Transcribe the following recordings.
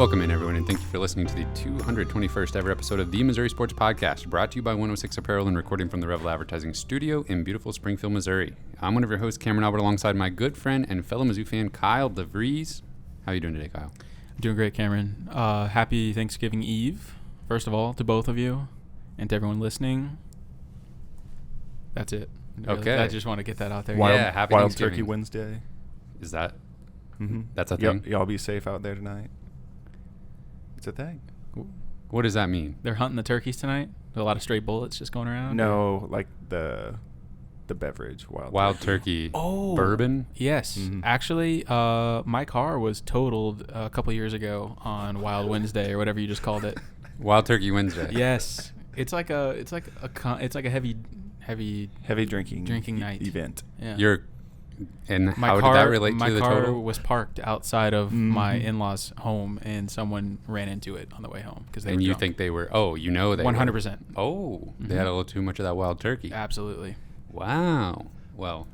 Welcome in, everyone, and thank you for listening to the 221st ever episode of the Missouri Sports Podcast, brought to you by 106 Apparel and recording from the Revel Advertising Studio in beautiful Springfield, Missouri. I'm one of your hosts, Cameron Albert, alongside my good friend and fellow Mizzou fan, Kyle DeVries. How are you doing today, Kyle? I'm doing great, Cameron. Happy Thanksgiving Eve, first of all, to both of you and to everyone listening. That's it. Okay. I just want to get that out there. Happy Wild Thanksgiving. Turkey Wednesday. Is that? Mm-hmm. That's a thing? Y'all be safe out there tonight. It's a thing. What does that mean? They're hunting the turkeys tonight? A lot of stray bullets just going around? No, like the beverage, Wild turkey. Oh. Bourbon? Yes. Mhm. Actually, my car was totaled a couple years ago on Wild Wednesday or whatever you just called it. Wild Turkey Wednesday. Yes. It's like a heavy drinking night event. Yeah. How did that relate to the My car total? was parked outside of my Mhm. in-laws' home, and someone ran into it on the way home because they And were you drunk. think they were? Oh, you know they 100%. were. Oh, they had a little too much of that wild turkey. Absolutely. Wow. Well,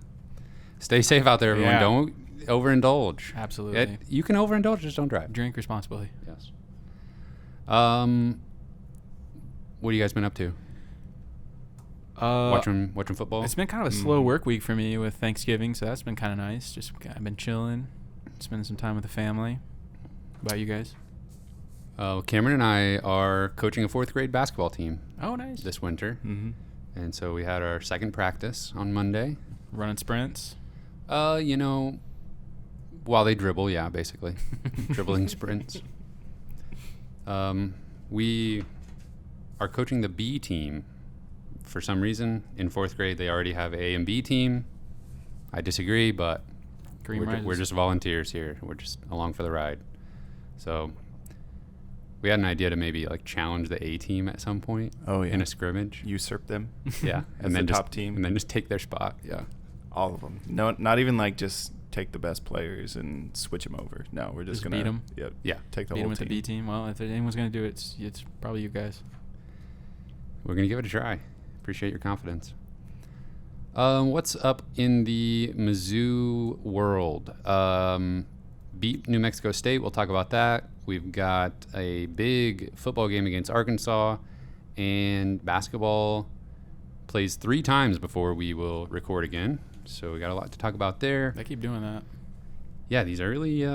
stay safe out there, everyone. Yeah. Don't overindulge. Absolutely. You can overindulge, just don't drive. Drink responsibly. Yes. What have you guys been up to? Watching football? It's been kind of a slow work week for me with Thanksgiving, so that's been kind of nice. I've been chilling, spending some time with the family. How about you guys? Cameron and I are coaching a 4th grade basketball team Oh, nice. this winter. Mm-hmm. And so we had our second practice on Monday. Running sprints. While they dribble, yeah, basically. Dribbling sprints. We are coaching the B team. For some reason, in 4th grade, they already have A and B team. I disagree, but we're just volunteers here. We're just along for the ride. So we had an idea to maybe challenge the A team at some point. Oh, yeah. In a scrimmage. Usurp them. Yeah. As the top team. And then just take their spot. Yeah. All of them. No, not even just take the best players and switch them over. No, we're just gonna beat them. Yep. Yeah. Take the Beat whole them with team. the B team. Well, if anyone's going to do it, it's probably you guys. We're going to give it a try. Appreciate your confidence. What's up in the Mizzou world? Beat New Mexico State. We'll talk about that. We've got a big football game against Arkansas, and basketball plays 3 times before we will record again. So we got a lot to talk about there. They keep doing that. Yeah, these early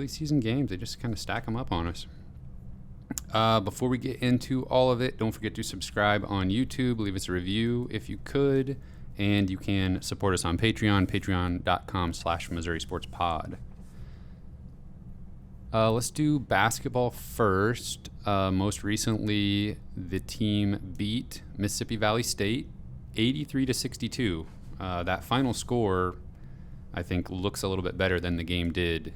season games, they just kind of stack them up on us. Before we get into all of it, don't forget to subscribe on YouTube. Leave us a review if you could. And you can support us on Patreon, patreon.com/Missouri Sports Pod. Let's do basketball first. Most recently, the team beat Mississippi Valley State 83-62. That final score, I think, looks a little bit better than the game did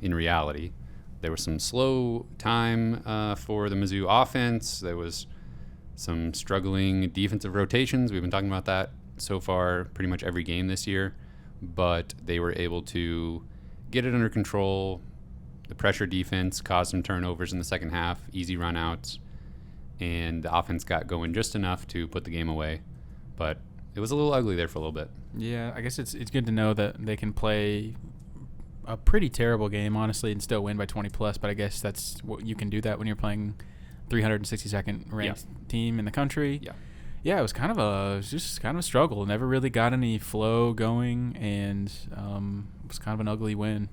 in reality. There was some slow time for the Mizzou offense. There was some struggling defensive rotations. We've been talking about that so far pretty much every game this year. But they were able to get it under control. The pressure defense caused some turnovers in the second half, easy run-outs, and the offense got going just enough to put the game away. But it was a little ugly there for a little bit. Yeah, I guess it's good to know that they can play a pretty terrible game, honestly, and still win by 20 plus. But I guess that's what you can do that when you're playing 362nd ranked team in the country. Yeah, it was kind of a struggle. Never really got any flow going, and it was kind of an ugly win.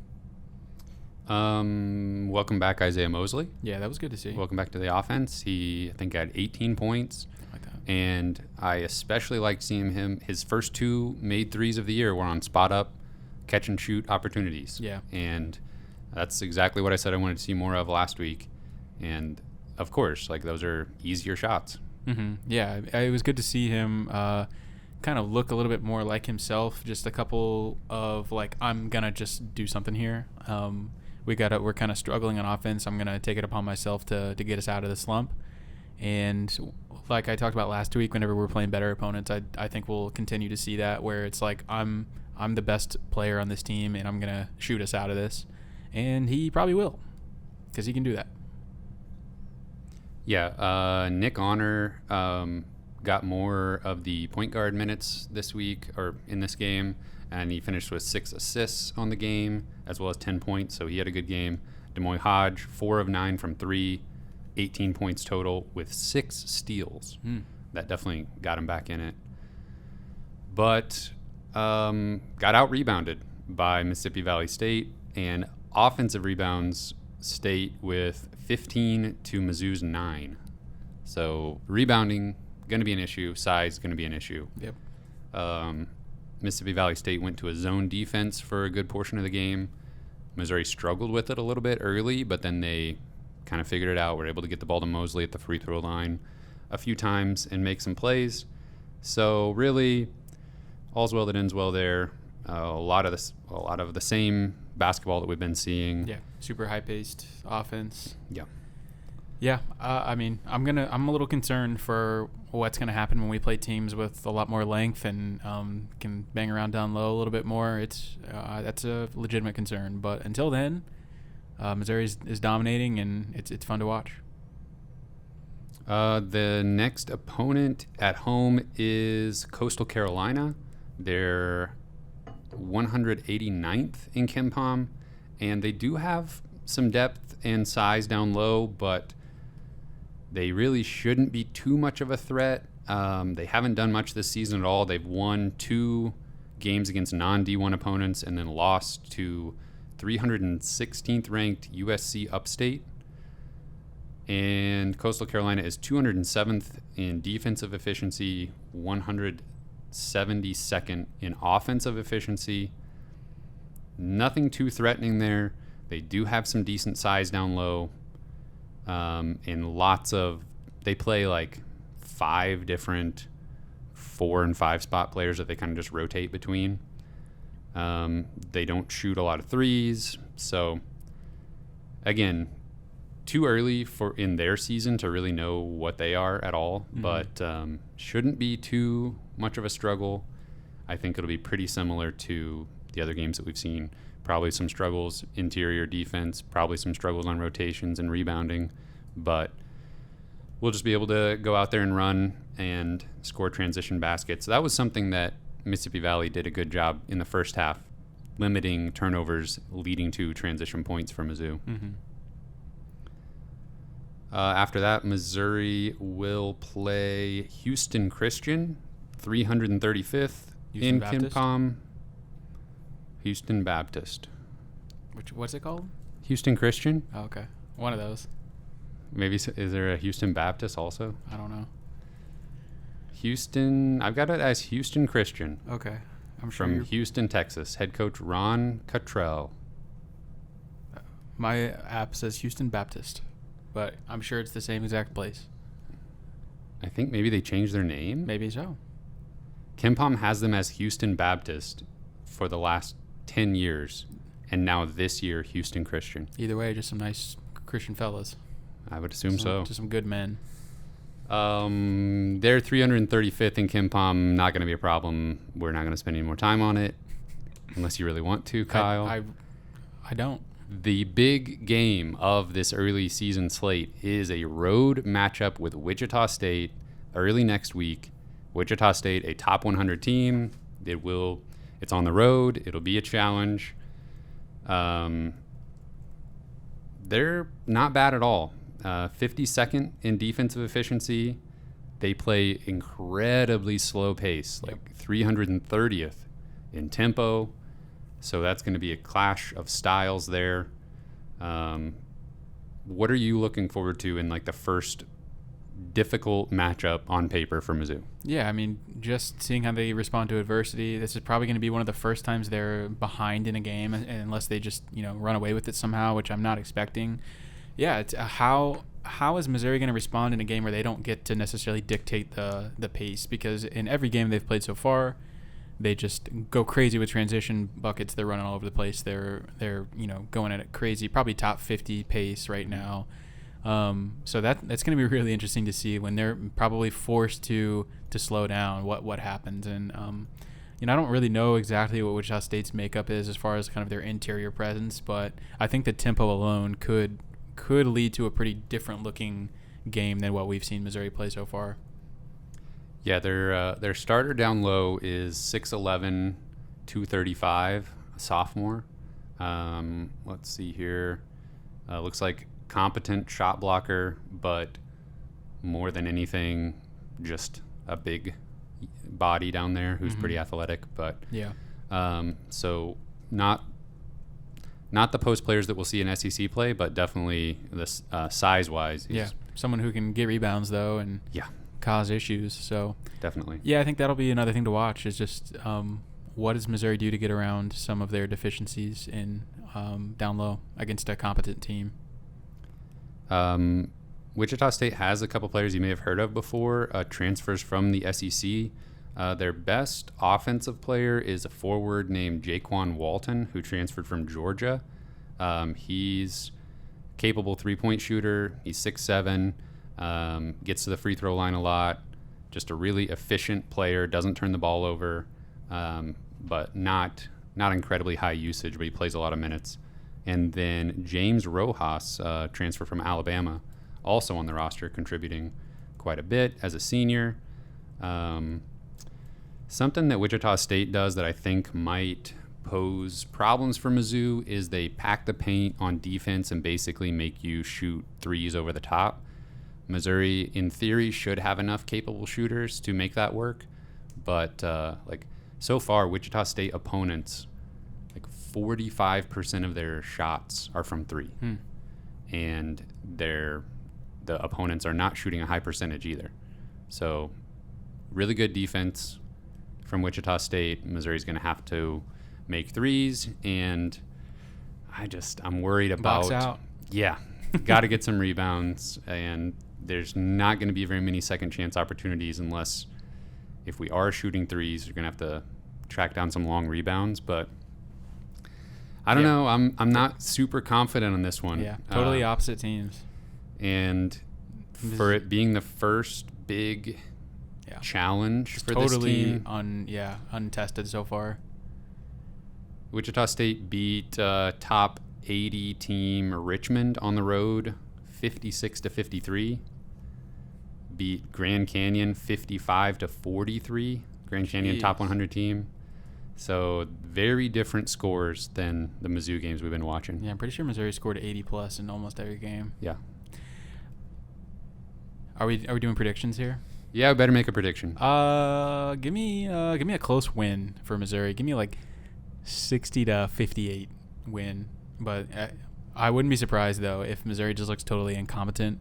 Welcome back, Isaiah Mosley. Yeah, that was good to see. Welcome back to the offense. He, I think, had 18 points. Like that. And I especially liked seeing him. His first 2 made threes of the year were on spot-up, catch-and-shoot opportunities. Yeah. And that's exactly what I said I wanted to see more of last week. And, of course, those are easier shots. Mm-hmm. Yeah, it was good to see him kind of look a little bit more like himself. Just a couple of I'm gonna just do something here. We're kind of struggling on offense. I'm gonna take it upon myself to get us out of the slump. And like I talked about last week, whenever we're playing better opponents, I think we'll continue to see that where it's I'm the best player on this team and I'm gonna shoot us out of this, and he probably will, because he can do that. Yeah, Nick Honor got more of the point guard minutes this week, or in this game, and he finished with 6 assists on the game, as well as 10 points, so he had a good game. Demoy Hodge, 4 of 9 from 3, 18 points total with 6 steals. That definitely got him back in it. But got out-rebounded by Mississippi Valley State, and offensive rebounds State with 15 to Mizzou's 9. So rebounding, going to be an issue. Size, going to be an issue. Yep. Mississippi Valley State went to a zone defense for a good portion of the game. Missouri struggled with it a little bit early, but then they kind of figured it out. Were able to get the ball to Mosley at the free throw line a few times and make some plays. So really, all's well that ends well there. A lot of the same basketball that we've been seeing. Yeah, super high-paced offense. Yeah. Yeah, I mean, I'm a little concerned for what's gonna happen when we play teams with a lot more length and can bang around down low a little bit more. That's a legitimate concern. But until then, Missouri is dominating, and it's fun to watch. The next opponent at home is Coastal Carolina. They're 189th in KenPom, and they do have some depth and size down low, but they really shouldn't be too much of a threat. They haven't done much this season at all. They've won 2 games against non-D1 opponents and then lost to 316th ranked USC Upstate. And Coastal Carolina is 207th in defensive efficiency, 172nd in offensive efficiency. Nothing too threatening there. They do have some decent size down low, and they play like 5 different 4 and 5 spot players that they kind of just rotate between. They don't shoot a lot of threes, so again, too early in their season to really know what they are at all, but shouldn't be too much of a struggle. I think it'll be pretty similar to the other games that we've seen. Probably some struggles interior defense, probably some struggles on rotations and rebounding, but we'll just be able to go out there and run and score transition baskets. So that was something that Mississippi Valley did a good job in the first half, limiting turnovers leading to transition points for Mizzou. After that, Missouri will play Houston Christian, 335th in KenPom. Houston Baptist. What's it called? Houston Christian. Oh, okay. One of those. Maybe is there a Houston Baptist also? I don't know. Houston. I've got it as Houston Christian. Okay. I'm sure from Houston, Texas. Head coach Ron Cottrell. My app says Houston Baptist, but I'm sure it's the same exact place. I think maybe they changed their name. Maybe so. KenPom has them as Houston Baptist for the last 10 years, and now this year, Houston Christian. Either way, just some nice Christian fellas. I would assume so. Just some good men. They're 335th in KenPom. Not going to be a problem. We're not going to spend any more time on it, unless you really want to, Kyle. I don't. The big game of this early season slate is a road matchup with Wichita State early next week. Wichita State, a top 100 team. It's on the road. It'll be a challenge. They're not bad at all. 52nd in defensive efficiency. They play incredibly slow pace, like 330th in tempo. So that's going to be a clash of styles there. What are you looking forward to in like the first difficult matchup on paper for Mizzou? Yeah, I mean, just seeing how they respond to adversity. This is probably going to be one of the first times they're behind in a game, unless they just run away with it somehow, which I'm not expecting. Yeah, it's how is Missouri going to respond in a game where they don't get to necessarily dictate the pace? Because in every game they've played so far, they just go crazy with transition buckets. They're running all over the place. They're going at it crazy, probably top 50 pace right now. So that's going to be really interesting to see when they're probably forced to slow down what happens. And I don't really know exactly what Wichita State's makeup is as far as kind of their interior presence, but I think the tempo alone could lead to a pretty different looking game than what we've seen Missouri play so far. Yeah, their starter down low is 6'11", 235, a sophomore. Let's see here. Looks like competent shot blocker, but more than anything, just a big body down there who's pretty athletic. But Yeah. so not the post players that we'll see in SEC play, but definitely this size-wise. Yeah. Someone who can get rebounds, though, and Yeah, cause issues. So, definitely. yeah, I think that'll be another thing to watch is just what does Missouri do to get around some of their deficiencies in down low against a competent team. Wichita State has a couple players you may have heard of before, transfers from the SEC. Their best offensive player is a forward named Jaquan Walton, who transferred from Georgia. He's capable three-point shooter. He's 6'7", gets to the free throw line a lot. Just a really efficient player, doesn't turn the ball over, but not incredibly high usage, but he plays a lot of minutes. And then James Rojas, transfer from Alabama, also on the roster, contributing quite a bit as a senior. Something that Wichita State does that I think might pose problems for Mizzou is they pack the paint on defense and basically make you shoot threes over the top. Missouri, in theory, should have enough capable shooters to make that work, but so far, Wichita State opponents, 45% of their shots are from three, and the opponents are not shooting a high percentage either. So, really good defense from Wichita State. Missouri's going to have to make threes, and I'm worried about Box out. Yeah, got to get some rebounds, and there's not going to be very many second chance opportunities unless if we are shooting threes, you're going to have to track down some long rebounds, but I don't know. I'm not super confident on this one. Yeah, totally opposite teams. And for it being the first big challenge for this team, untested so far. Wichita State beat top 80 team Richmond on the road 56-53. Beat Grand Canyon 55-43. Grand Canyon top 100 team. So very different scores than the Mizzou games we've been watching. Yeah, I'm pretty sure Missouri scored 80 plus in almost every game. Yeah. Are we doing predictions here? Yeah, I better make a prediction. Give me a close win for Missouri. Give me 60-58 win. But I wouldn't be surprised though if Missouri just looks totally incompetent.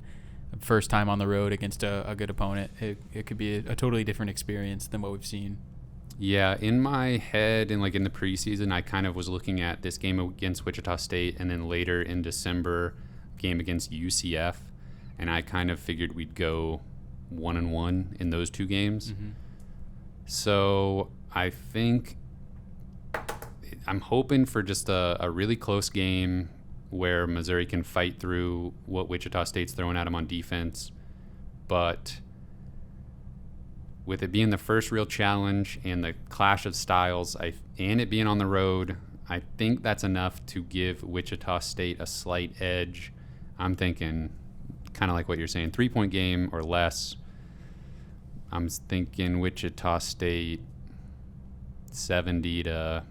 First time on the road against a good opponent, it could be a totally different experience than what we've seen. Yeah, in my head and in the preseason, I kind of was looking at this game against Wichita State and then later in December, game against UCF, and I kind of figured we'd go 1-1 in those two games. Mm-hmm. So I think I'm hoping for just a really close game where Missouri can fight through what Wichita State's throwing at them on defense, but with it being the first real challenge and the clash of styles, and it being on the road, I think that's enough to give Wichita State a slight edge. I'm thinking kind of like what you're saying, 3-point game or less. I'm thinking Wichita State 70-68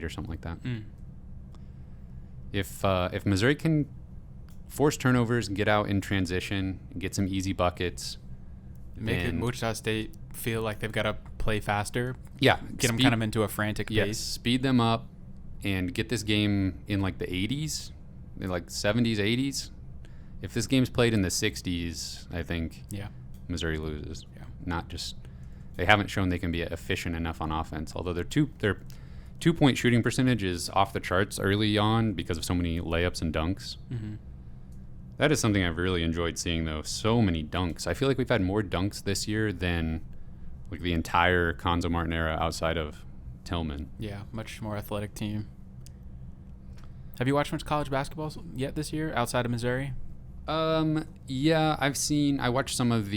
or something like that. If Missouri can force turnovers and get out in transition and get some easy buckets, make Wichita State feel like they've got to play faster. Yeah, get them kind of into a frantic pace. Speed them up and get this game in the 80s, in 70s, 80s. If this game's played in the 60s, I think Missouri loses. Yeah, they haven't shown they can be efficient enough on offense. Although their two-point shooting percentage is off the charts early on because of so many layups and dunks. Mm-hmm. That is something I've really enjoyed seeing, though. So many dunks. I feel like we've had more dunks this year than the entire Conzo Martin era outside of Tillman. Yeah, much more athletic team. Have you watched much college basketball yet this year outside of Missouri? Yeah, I watched some of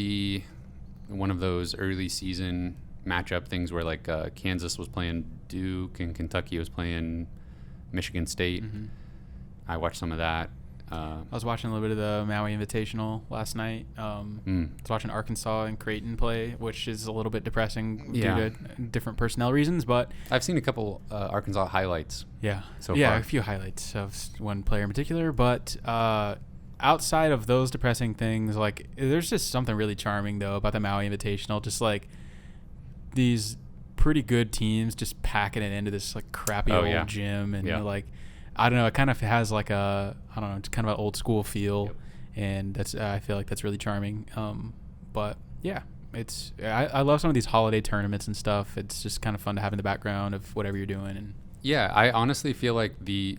one of those early season matchup things where Kansas was playing Duke and Kentucky was playing Michigan State. Mm-hmm. I watched some of that. I was watching a little bit of the Maui Invitational last night. I was watching Arkansas and Creighton play, which is a little bit depressing due to different personnel reasons. But I've seen a couple Arkansas highlights. So far. A few highlights of one player in particular. But outside of those depressing things, like there's just something really charming though about the Maui Invitational. Just like these pretty good teams just packing it into this like crappy old gym, and like I don't know, it kind of has like it's kind of an old school feel, and that's I feel like that's really charming. But yeah, it's I love some of these holiday tournaments and stuff. It's just kind of fun to have in the background of whatever you're doing. And yeah, I honestly feel like the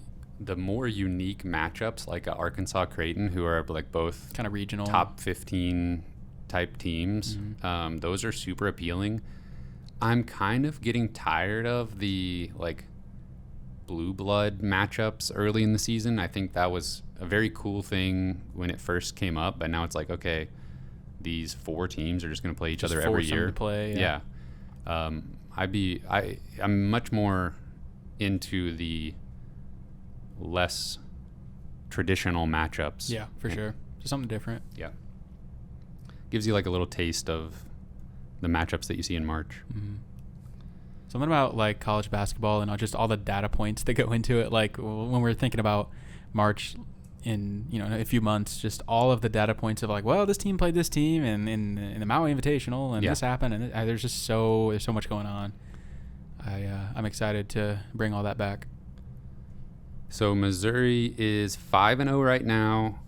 more unique matchups, like Arkansas Creighton, who are like both kind of regional top 15 type teams, those are super appealing. I'm kind of getting tired of the like blue blood matchups early in the season. I think that was a very cool thing when it first came up, but now it's like, okay, these 4 teams are just going to play each other every year. To play, I'm much more into the less traditional matchups. Yeah, for sure. Just something different. Yeah. Gives you like a little taste of the matchups that you see in March. Something about like college basketball and just all the data points that go into it. Like when we're thinking about March in a few months, just all of the data points of like, well, this team played this team and in the Maui Invitational and this happened, and there's so much going on. I'm excited to bring all that back. So Missouri is 5-0 right now.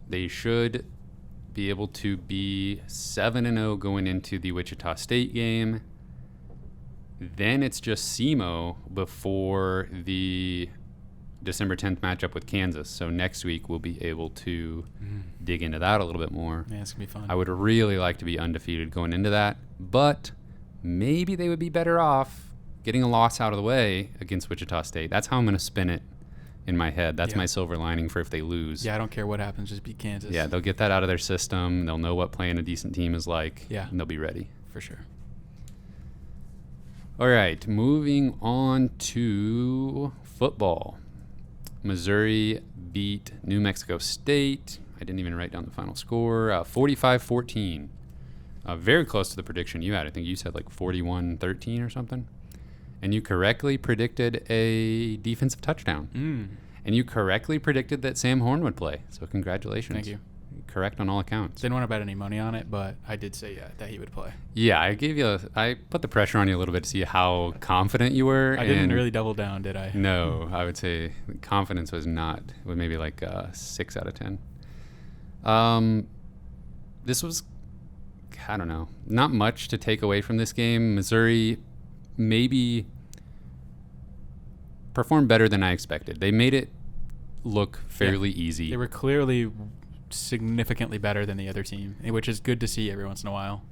They should be able to be 7-0 going into the Wichita State game. Then it's just SEMO before the December 10th matchup with Kansas. So next week we'll be able to dig into that a little bit more. Yeah, it's going to be fun. I would really like to be undefeated going into that, but maybe they would be better off getting a loss out of the way against Wichita State. That's how I'm going to spin it in my head. That's my silver lining for if they lose. Yeah, I don't care what happens, just beat Kansas. Yeah, they'll get that out of their system. They'll know what playing a decent team is like. Yeah. And they'll be ready. For sure. All right, moving on to football. Missouri beat New Mexico State. I didn't even write down the final score. 45-14. Very close to the prediction you had. I think you said like 41-13 or something. And you correctly predicted a defensive touchdown. And you correctly predicted that Sam Horn would play. So congratulations. Thank you. Correct on all accounts. Didn't want to bet any money on it, but I did say that he would play. Yeah, I put the pressure on you a little bit to see how confident you were. I didn't really double down, did I? No, I would say confidence was maybe like 6 out of 10. This was, I don't know, not much to take away from this game. Missouri maybe performed better than I expected. They made it look fairly easy. They were clearly significantly better than the other team, which is good to see every once in a while.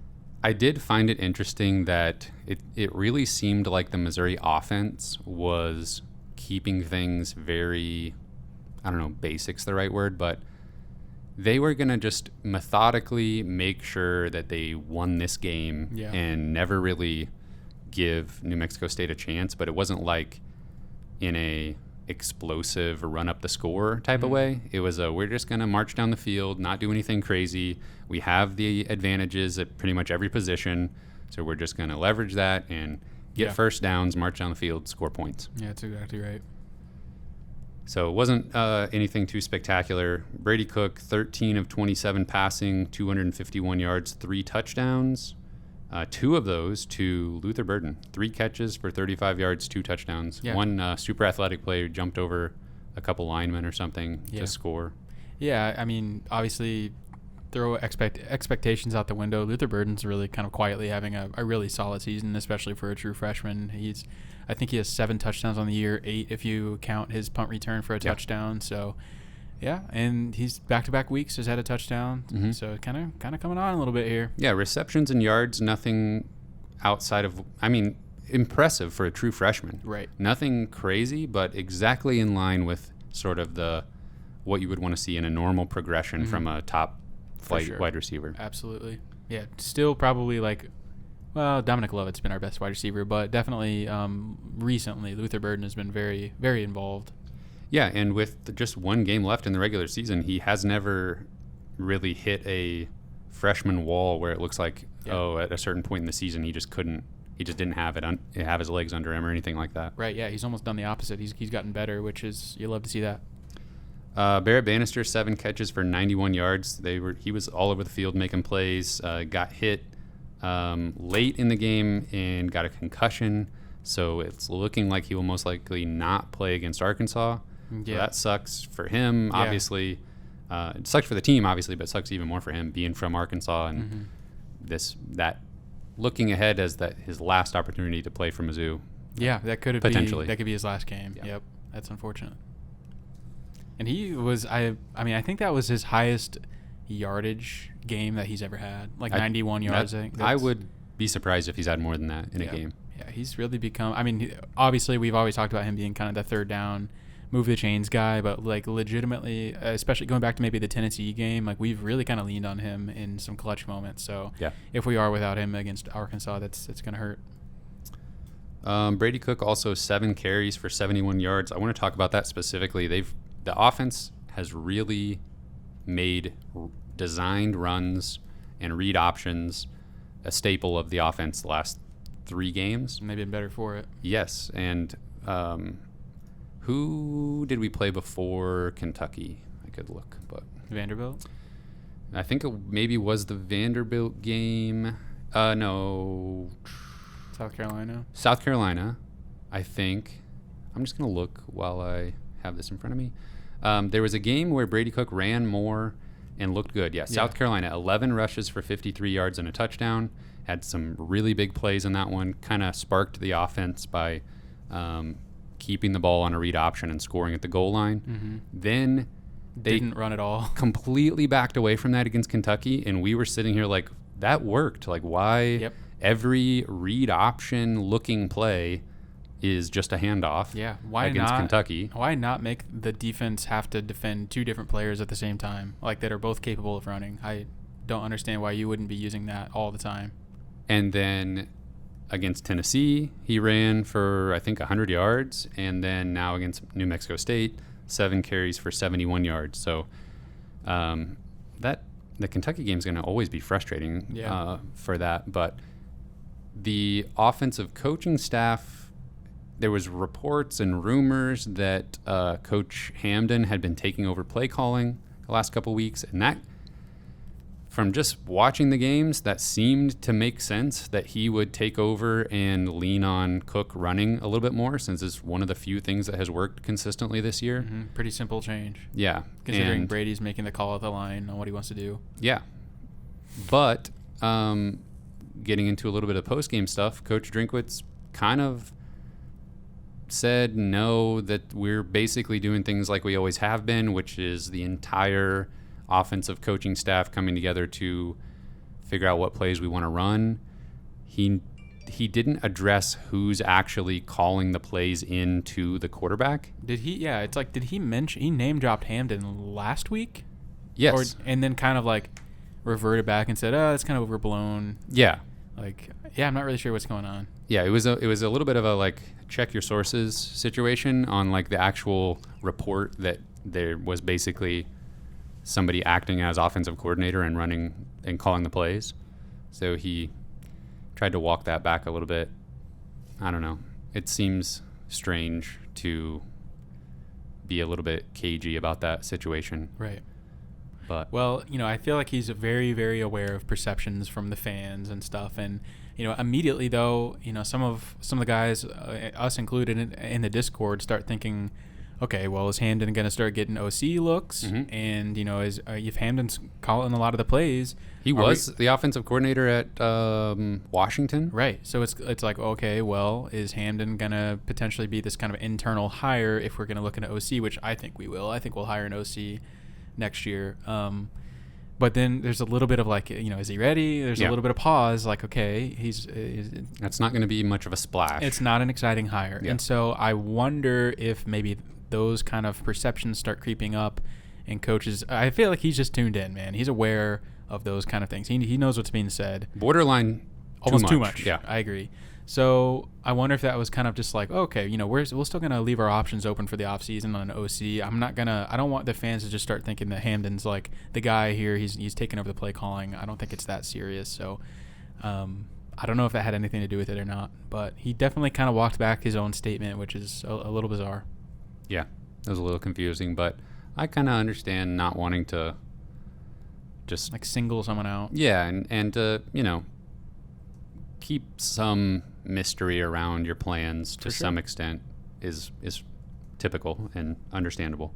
I did find it interesting that it really seemed like the Missouri offense was keeping things very, I don't know, basic's the right word, but they were going to just methodically make sure that they won this game and never really give New Mexico State a chance. But it wasn't like in a explosive run up the score type of way. It was we're just going to march down the field, not do anything crazy. We have the advantages at pretty much every position, so we're just going to leverage that and get first downs, march down the field, score points. Yeah, that's exactly right. So it wasn't anything too spectacular. Brady Cook, 13 of 27 passing, 251 yards, 3 touchdowns. 2 of those to Luther Burden. 3 catches for 35 yards, 2 touchdowns. Yeah. One super athletic player jumped over a couple linemen or something to score. Yeah, I mean, obviously, throw expectations out the window. Luther Burden's really kind of quietly having a really solid season, especially for a true freshman. I think he has 7 touchdowns on the year, 8 if you count his punt return for a touchdown. So, yeah, and he's back-to-back weeks has had a touchdown. So kind of coming on a little bit here. Yeah, receptions and yards, nothing outside of, impressive for a true freshman. Right. Nothing crazy, but exactly in line with sort of what you would want to see in a normal progression from a top flight wide receiver. Absolutely. Yeah, still probably Dominic Lovett's been our best wide receiver, but definitely recently Luther Burden has been very, very involved. Yeah, and with just one game left in the regular season, he has never really hit a freshman wall where it looks like, at a certain point in the season, he just didn't have have his legs under him or anything like that. Right, yeah, he's almost done the opposite. He's gotten better, which is, you love to see that. Barrett Bannister, 7 catches for 91 yards. He was all over the field making plays, got hit late in the game and got a concussion. So it's looking like he will most likely not play against Arkansas. So that sucks for him, obviously. It sucks for the team, obviously, but it sucks even more for him being from Arkansas and that looking ahead as his last opportunity to play for Mizzou. Yeah, that could be his last game. Yeah. Yep, that's unfortunate. And he was, I think that was his highest yardage game that he's ever had, like 91 yards. I would be surprised if he's had more than that in a game. Yeah, he's really become, obviously we've always talked about him being kind of the third down, move the chains guy, but like legitimately, especially going back to maybe the Tennessee game, like we've really kind of leaned on him in some clutch moments. So if we are without him against Arkansas, it's going to hurt. Brady Cook also 7 carries for 71 yards. I want to talk about that specifically. The offense has really made designed runs and read options a staple of the offense the last 3 games. And they've been better for it. Yes, and who did we play before Kentucky? I could look, but Vanderbilt? I think it maybe was the Vanderbilt game. No. South Carolina, I think. I'm just going to look while I have this in front of me. There was a game where Brady Cook ran more and looked good. Yeah, South Carolina, 11 rushes for 53 yards and a touchdown. Had some really big plays in that one. Kind of sparked the offense by keeping the ball on a read option and scoring at the goal line. Mm-hmm. Then they didn't run at all. Completely backed away from that against Kentucky, and we were sitting here like, that worked. Like, why every read option looking play is just a handoff against Kentucky. Why not make the defense have to defend 2 different players at the same time, like that are both capable of running? I don't understand why you wouldn't be using that all the time. And then against Tennessee, he ran for, I think, 100 yards. And then now against New Mexico State, 7 carries for 71 yards. So the Kentucky game is going to always be frustrating for that. But the offensive coaching staff, there was reports and rumors that Coach Hamden had been taking over play calling the last couple weeks. And that, from just watching the games, that seemed to make sense that he would take over and lean on Cook running a little bit more, since it's one of the few things that has worked consistently this year. Mm-hmm. Pretty simple change. Yeah. Considering Brady's making the call at the line on what he wants to do. Yeah. But getting into a little bit of post-game stuff, Coach Drinkwitz kind of said no, that we're basically doing things like we always have been, which is the entire offensive coaching staff coming together to figure out what plays we want to run. He didn't address who's actually calling the plays into the quarterback. Did he? Yeah, it's like, did he mention, he name dropped Hamden last week? Yes. And then kind of like reverted back and said, it's kind of overblown. Yeah. Like, I'm not really sure what's going on. Yeah, it was a little bit of a like check your sources situation on like the actual report that there was basically somebody acting as offensive coordinator and running and calling the plays. So he tried to walk that back a little bit. I don't know. It seems strange to be a little bit cagey about that situation. Right. But well, I feel like he's very, very aware of perceptions from the fans and stuff. And, immediately though, some of the guys, us included in the Discord, start thinking, okay, well, is Hamden going to start getting OC looks? Mm-hmm. And, if Hamden's calling a lot of the plays. He was the offensive coordinator at Washington. Right. So it's like, okay, well, is Hamden going to potentially be this kind of internal hire if we're going to look into OC, which I think we will. I think we'll hire an OC next year. But then there's a little bit of like, is he ready? There's a little bit of pause. Like, okay, he's that's not going to be much of a splash. It's not an exciting hire. Yeah. And so I wonder if maybe those kind of perceptions start creeping up, and coaches, I feel like he's just tuned in, man. He's aware of those kind of things. He knows what's being said. Borderline almost too much. Yeah, I agree. So I wonder if that was kind of just like, okay, we're still going to leave our options open for the offseason on an OC. I don't want the fans to just start thinking that Hamden's like the guy here. He's taking over the play calling. I don't think it's that serious. So I don't know if that had anything to do with it or not, but he definitely kind of walked back his own statement, which is a little bizarre. Yeah, it was a little confusing, but I kind of understand not wanting to just like single someone out. Yeah, and to, keep some mystery around your plans to some extent is typical and understandable.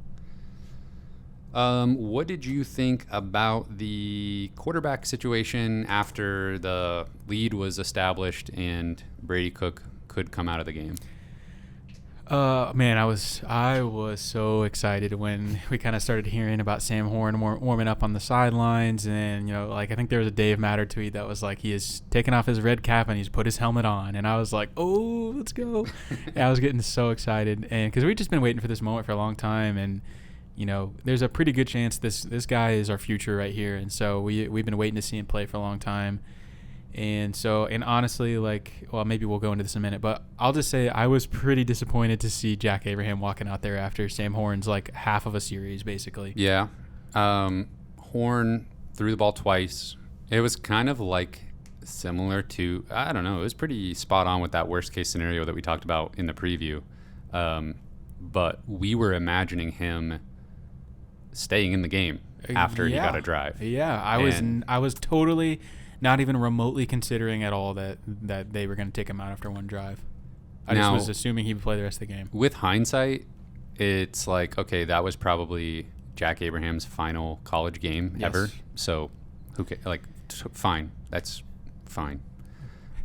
What did you think about the quarterback situation after the lead was established and Brady Cook could come out of the game? Man, I was so excited when we kind of started hearing about Sam Horn warming up on the sidelines, and I think there was a Dave Matter tweet that was like, he has taken off his red cap and he's put his helmet on, and I was like, oh, let's go. I was getting so excited, and because we've just been waiting for this moment for a long time, and there's a pretty good chance this guy is our future right here, and so we've been waiting to see him play for a long time. And honestly, maybe we'll go into this in a minute, but I'll just say I was pretty disappointed to see Jack Abraham walking out there after Sam Horn's half of a series, basically. Yeah. Horn threw the ball twice. It was kind of similar to, I don't know, it was pretty spot on with that worst case scenario that we talked about in the preview. But we were imagining him staying in the game after he got a drive. Yeah, I was totally not even remotely considering at all that they were going to take him out after one drive. I just was assuming he would play the rest of the game. With hindsight, it's okay, that was probably Jack Abraham's final college game ever. So, fine. That's fine.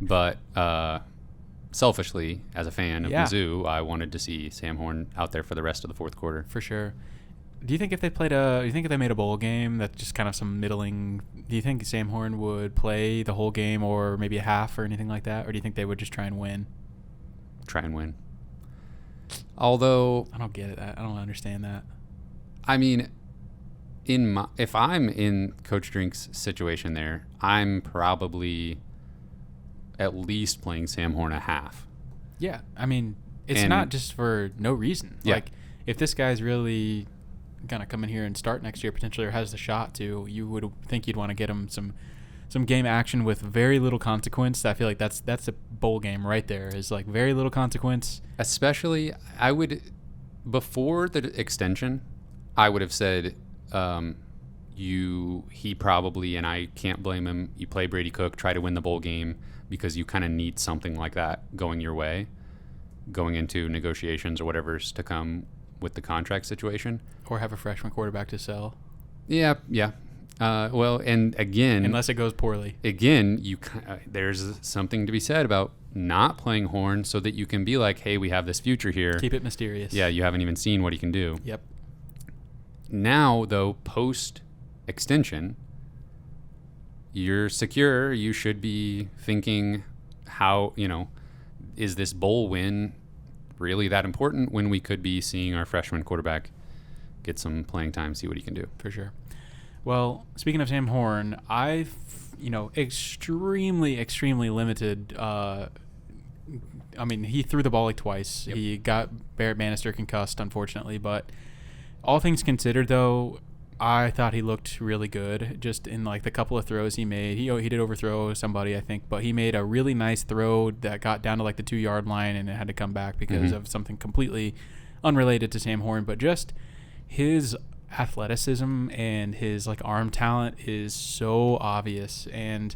But selfishly, as a fan of Mizzou, I wanted to see Sam Horn out there for the rest of the fourth quarter. For sure. Do you think if they made a bowl game that's just kind of some middling, do you think Sam Horn would play the whole game or maybe a half or anything like that? Or do you think they would just try and win? Try and win. Although I don't get it. I don't understand that. I mean, if I'm in Coach Drink's situation there, I'm probably at least playing Sam Horn a half. Yeah. I mean, it's not just for no reason. Yeah. If this guy's really going to come in here and start next year potentially, or has the shot to, you would think you'd want to get him some game action with very little consequence. I feel like that's a bowl game right there, is very little consequence. Especially, I would, before the extension, I would have said he probably, and I can't blame him, you play Brady Cook, try to win the bowl game, because you kind of need something like that going your way, going into negotiations or whatever's to come with the contract situation. Or have a freshman quarterback to sell. Yeah. Well, and again, unless it goes poorly. Again, there's something to be said about not playing Horn so that you can be like, hey, we have this future here. Keep it mysterious. Yeah, you haven't even seen what he can do. Yep. Now, though, post-extension, you're secure. You should be thinking, how, is this bowl win really that important when we could be seeing our freshman quarterback get some playing time, see what he can do? For sure. Well, speaking of Sam Horn, I've, extremely, extremely limited. He threw the ball twice. Yep. He got Barrett Bannister concussed, unfortunately. But all things considered, though, I thought he looked really good just in the couple of throws he made. He did overthrow somebody, I think, but he made a really nice throw that got down to the 2-yard line, and it had to come back because of something completely unrelated to Sam Horn. But just his athleticism and his arm talent is so obvious, and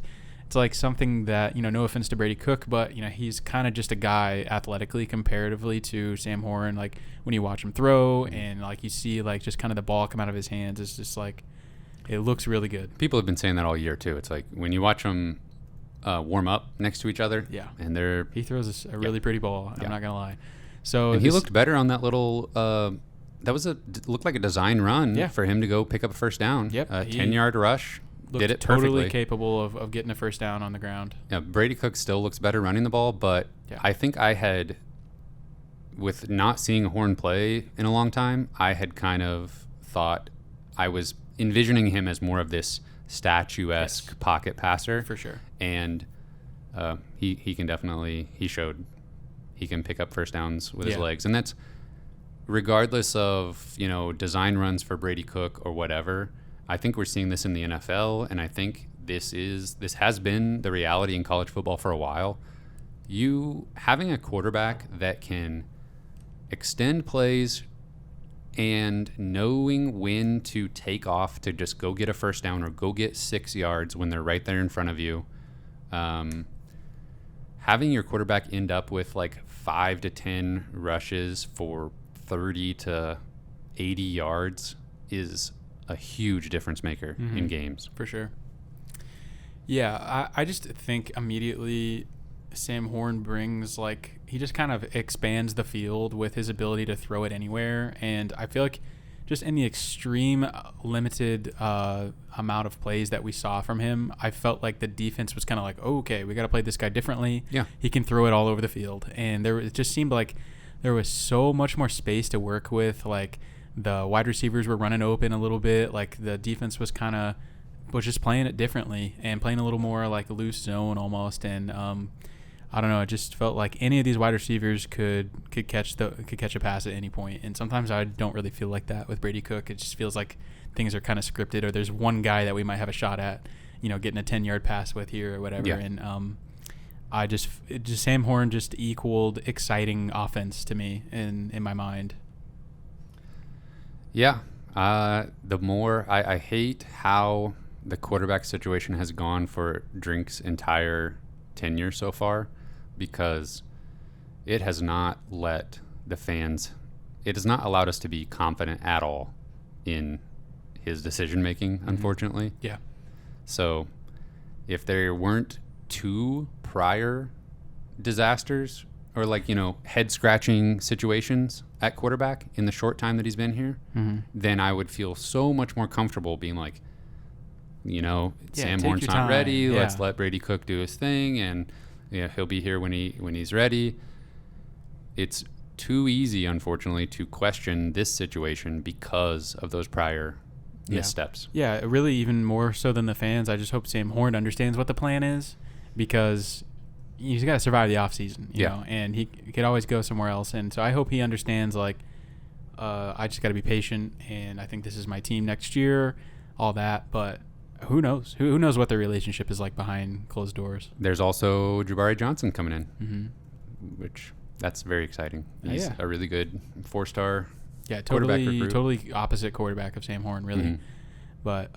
it's something that, no offense to Brady Cook, but he's kind of just a guy athletically comparatively to Sam Horn. When you watch him throw and you see just kind of the ball come out of his hands, it's just it looks really good. People have been saying that all year too. It's when you watch them warm up next to each other, and he throws a really pretty ball. I'm not gonna lie. So he looked better on that little. That looked like a design run for him to go pick up a first down. Yep, a 10-yard rush. Did it totally perfectly. Capable of getting a first down on the ground. Yeah, Brady Cook still looks better running the ball, but I think I had, with not seeing Horn play in a long time, I had kind of thought I was envisioning him as more of this statuesque pocket passer. For sure. And he can definitely, he showed he can pick up first downs with his legs. And that's regardless of, design runs for Brady Cook or whatever. I think we're seeing this in the NFL, and I think this has been the reality in college football for a while. You having a quarterback that can extend plays and knowing when to take off to just go get a first down or go get 6 yards when they're right there in front of you. Having your quarterback end up with like 5 to 10 rushes for 30 to 80 yards is a huge difference maker in games. For sure. Yeah, I just think immediately Sam Horn brings, like, he just kind of expands the field with his ability to throw it anywhere. And I feel like just in the extreme limited amount of plays that we saw from him, I felt like the defense was kind of like, oh, okay, we got to play this guy differently. Yeah. He can throw it all over the field. And it just seemed like there was so much more space to work with. Like, the wide receivers were running open a little bit. Like, the defense was just playing it differently and playing a little more like a loose zone almost. And I don't know, it just felt like any of these wide receivers could catch a pass at any point. And sometimes I don't really feel like that with Brady Cook. It just feels like things are kind of scripted, or there's one guy that we might have a shot at, getting a 10-yard pass with here or whatever. Yeah. And Sam Horn just equaled exciting offense to me in my mind. Yeah. The more I hate how the quarterback situation has gone for Drink's entire tenure so far, because it has not let the fans, it has not allowed us to be confident at all in his decision making, unfortunately. Yeah. So if there weren't 2 prior disasters or head scratching situations at quarterback in the short time that he's been here, then I would feel so much more comfortable being like, Sam Horn's not ready. Yeah. Let's let Brady Cook do his thing, and he'll be here when he's ready. It's too easy, unfortunately, to question this situation because of those prior missteps. Yeah, really, even more so than the fans. I just hope Sam Horn understands what the plan is, because he's got to survive the offseason, you know, and he could always go somewhere else. And so I hope he understands, I just got to be patient, and I think this is my team next year, all that, but who knows? Who knows what their relationship is like behind closed doors? There's also Jabari Johnson coming in, which that's very exciting. He's a really good 4-star quarterback recruit. Totally opposite quarterback of Sam Horn, really. But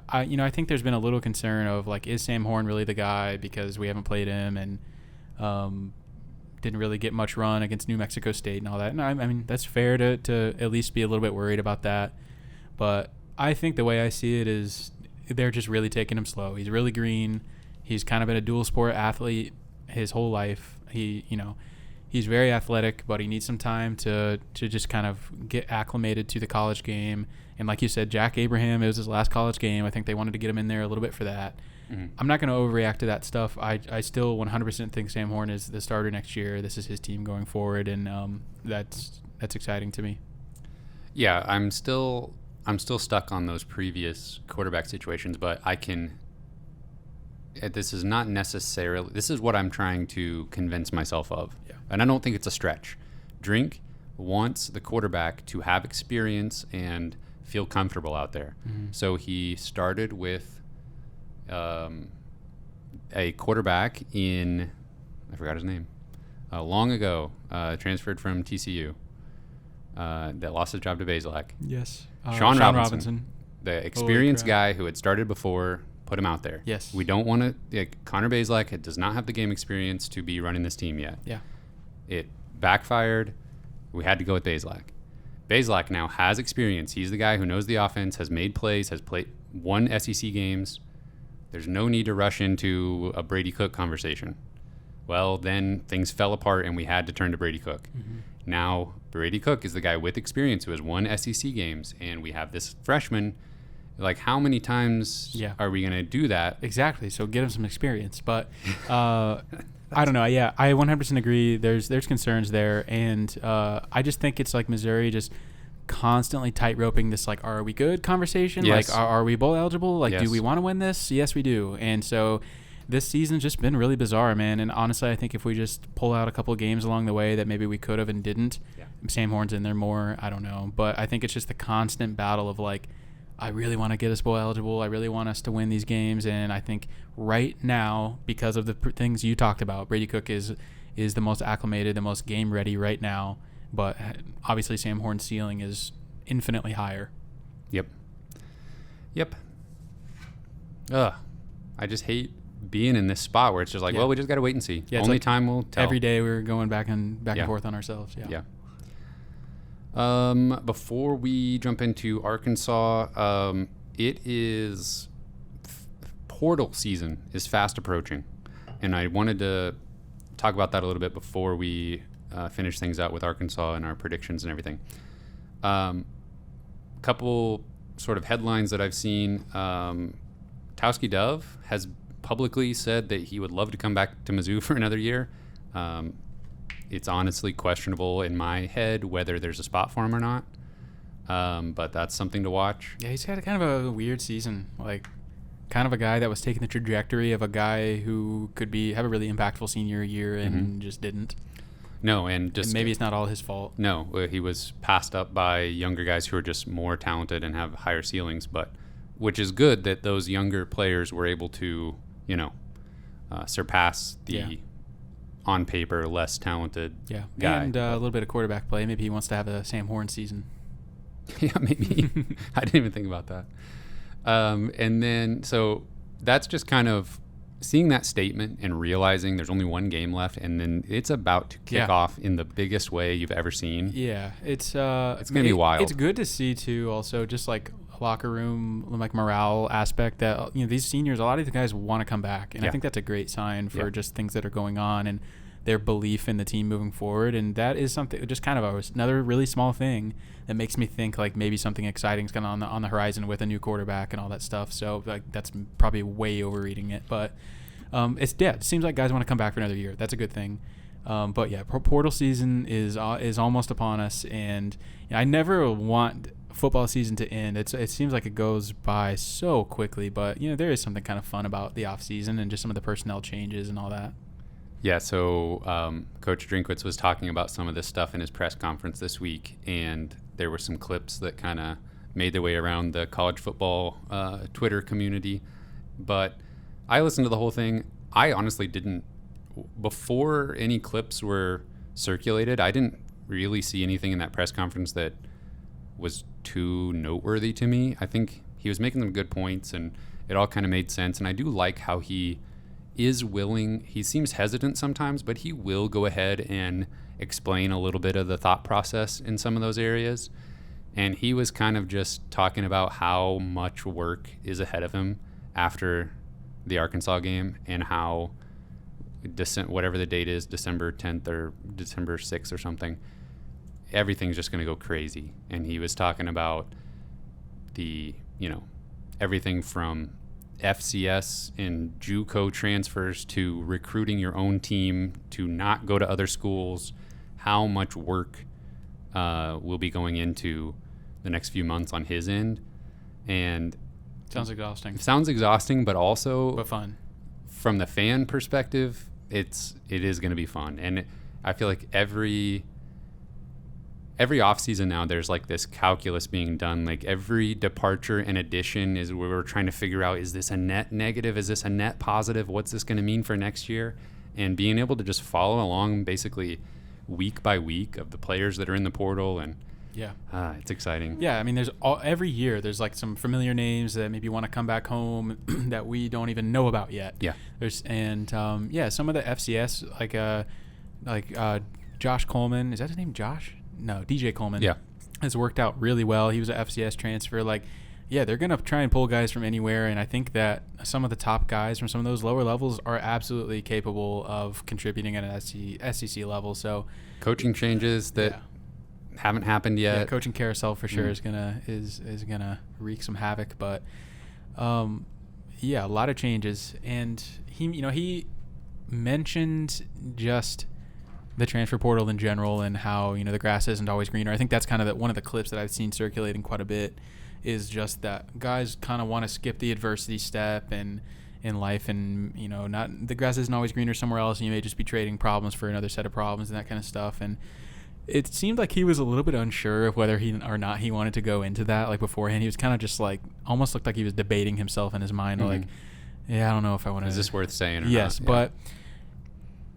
I think there's been a little concern of is Sam Horn really the guy, because we haven't played him and didn't really get much run against New Mexico State and all that. And I mean that's fair to at least be a little bit worried about that, but I think the way I see it is they're just really taking him slow. He's really green. He's kind of been a dual sport athlete his whole life. He's very athletic, but he needs some time to just kind of get acclimated to the college game. And like you said, Jack Abraham, it was his last college game. I think they wanted to get him in there a little bit for that. I'm not going to overreact to that stuff. I still 100% think Sam Horn is the starter next year. This is his team going forward, and that's exciting to me. Yeah, I'm still stuck on those previous quarterback situations, but this is not necessarily, this is what I'm trying to convince myself of. Yeah. And I don't think it's a stretch. Drink wants the quarterback to have experience and feel comfortable out there. So he started with a quarterback I forgot his name, long ago, transferred from TCU, that lost his job to Bazelak. Yes. Sean Robinson, the experienced guy who had started before, put him out there. Yes. We don't want to, Connor Bazelak does not have the game experience to be running this team yet. Yeah. It backfired. We had to go with Bazelak. Bazelak now has experience. He's the guy who knows the offense, has made plays, has won SEC games. There's no need to rush into a Brady Cook conversation. Well, then things fell apart and we had to turn to Brady Cook. Now, Brady Cook is the guy with experience who has won SEC games, and we have this freshman. How many times are we going to do that? Exactly. So get him some experience. But I don't know. Yeah, I 100% agree. There's concerns there, and I just think it's like Missouri just constantly tight-roping this, are we good conversation? Yes. Are we bowl eligible? Yes. Do we want to win this? Yes, we do. And so this season's just been really bizarre, man. And honestly, I think if we just pull out a couple of games along the way that maybe we could have and didn't, Sam Horn's in there more. I don't know. But I think it's just the constant battle of like, I really want to get us bowl eligible. I really want us to win these games. And I think right now, because of the things you talked about, Brady Cook is the most acclimated, the most game ready right now. But obviously Sam Horn's ceiling is infinitely higher. Yep. Ugh. I just hate being in this spot where it's just like, well, we just got to wait and see. Only like time will tell. Every day we're going back and forth on ourselves. Yeah. Before we jump into Arkansas, it is portal season is fast approaching, and I wanted to talk about that a little bit before we finish things out with Arkansas and our predictions and everything. Couple sort of headlines that I've seen. Towski Dove has publicly said that he would love to come back to Mizzou for another year. It's honestly questionable in my head whether there's a spot for him or not. But that's something to watch. Yeah, he's had kind of a weird season. Like, kind of a guy that was taking the trajectory of a guy who could have a really impactful senior year and just didn't. No, and maybe it's not all his fault. No, he was passed up by younger guys who are just more talented and have higher ceilings. But which is good that those younger players were able to, surpass the on paper less talented guy. And a little bit of quarterback play. Maybe he wants to have a Sam Horn season. Yeah, maybe. I didn't even think about that. And then, so that's just kind of seeing that statement and realizing there's only one game left, and then it's about to kick off in the biggest way you've ever seen. Yeah, it's going to be wild. It's good to see too. Also, just like locker room, like morale aspect that these seniors, a lot of the guys want to come back, and I think that's a great sign for just things that are going on and their belief in the team moving forward. And that is something, just kind of another really small thing that makes me think like maybe something exciting is kind of on the horizon with a new quarterback and all that stuff. So like that's probably way overreading it, but it seems like guys want to come back for another year. That's a good thing. But yeah, portal season is almost upon us, and I never want football season to end. It seems like it goes by so quickly, but there is something kind of fun about the off season and just some of the personnel changes and all that. Yeah, so Coach Drinkwitz was talking about some of this stuff in his press conference this week, and there were some clips that kind of made their way around the college football Twitter community. But I listened to the whole thing. I honestly didn't, before any clips were circulated, I didn't really see anything in that press conference that was too noteworthy to me. I think he was making some good points, and it all kind of made sense. And I do like how he is willing. He seems hesitant sometimes, but he will go ahead and explain a little bit of the thought process in some of those areas. And he was kind of just talking about how much work is ahead of him after the Arkansas game, and how whatever the date is, December 10th or December 6th or something, everything's just going to go crazy. And he was talking about the, everything from FCS and JUCO transfers to recruiting your own team to not go to other schools, how much work will be going into the next few months on his end. And sounds exhausting, but also fun. From the fan perspective, it is going to be fun. And I feel like every off season now, there's like this calculus being done. Like every departure and addition is where we're trying to figure out, is this a net negative? Is this a net positive? What's this going to mean for next year? And being able to just follow along basically week by week of the players that are in the portal, and it's exciting. Yeah, I mean, every year there's like some familiar names that maybe want to come back home that we don't even know about yet. Yeah. Some of the FCS like Josh Coleman, is that his name? Josh? No, DJ Coleman. Yeah. Has worked out really well. He was an FCS transfer. They're going to try and pull guys from anywhere, and I think that some of the top guys from some of those lower levels are absolutely capable of contributing at an SEC level. So coaching changes that haven't happened yet. Yeah, coaching carousel for sure is gonna wreak some havoc, but a lot of changes. And he mentioned just the transfer portal in general and how the grass isn't always greener. I think that's kind of one of the clips that I've seen circulating quite a bit, is just that guys kind of want to skip the adversity step and in life, and not the grass isn't always greener somewhere else, and you may just be trading problems for another set of problems and that kind of stuff. And it seemed like he was a little bit unsure of whether he or not he wanted to go into that. Like beforehand, he was kind of just like almost looked like he was debating himself in his mind, like, yeah, I don't know if I want to. Is this worth saying or not? Yes, but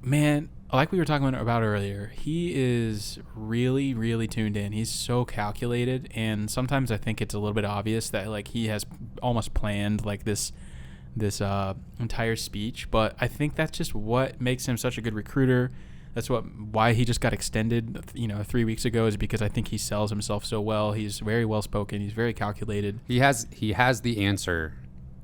man, like we were talking about earlier, he is really, really tuned in. He's so calculated, and sometimes I think it's a little bit obvious that like he has almost planned like this entire speech. But I think that's just what makes him such a good recruiter. That's why he just got extended, 3 weeks ago, is because I think he sells himself so well. He's very well spoken. He's very calculated. He has the answer.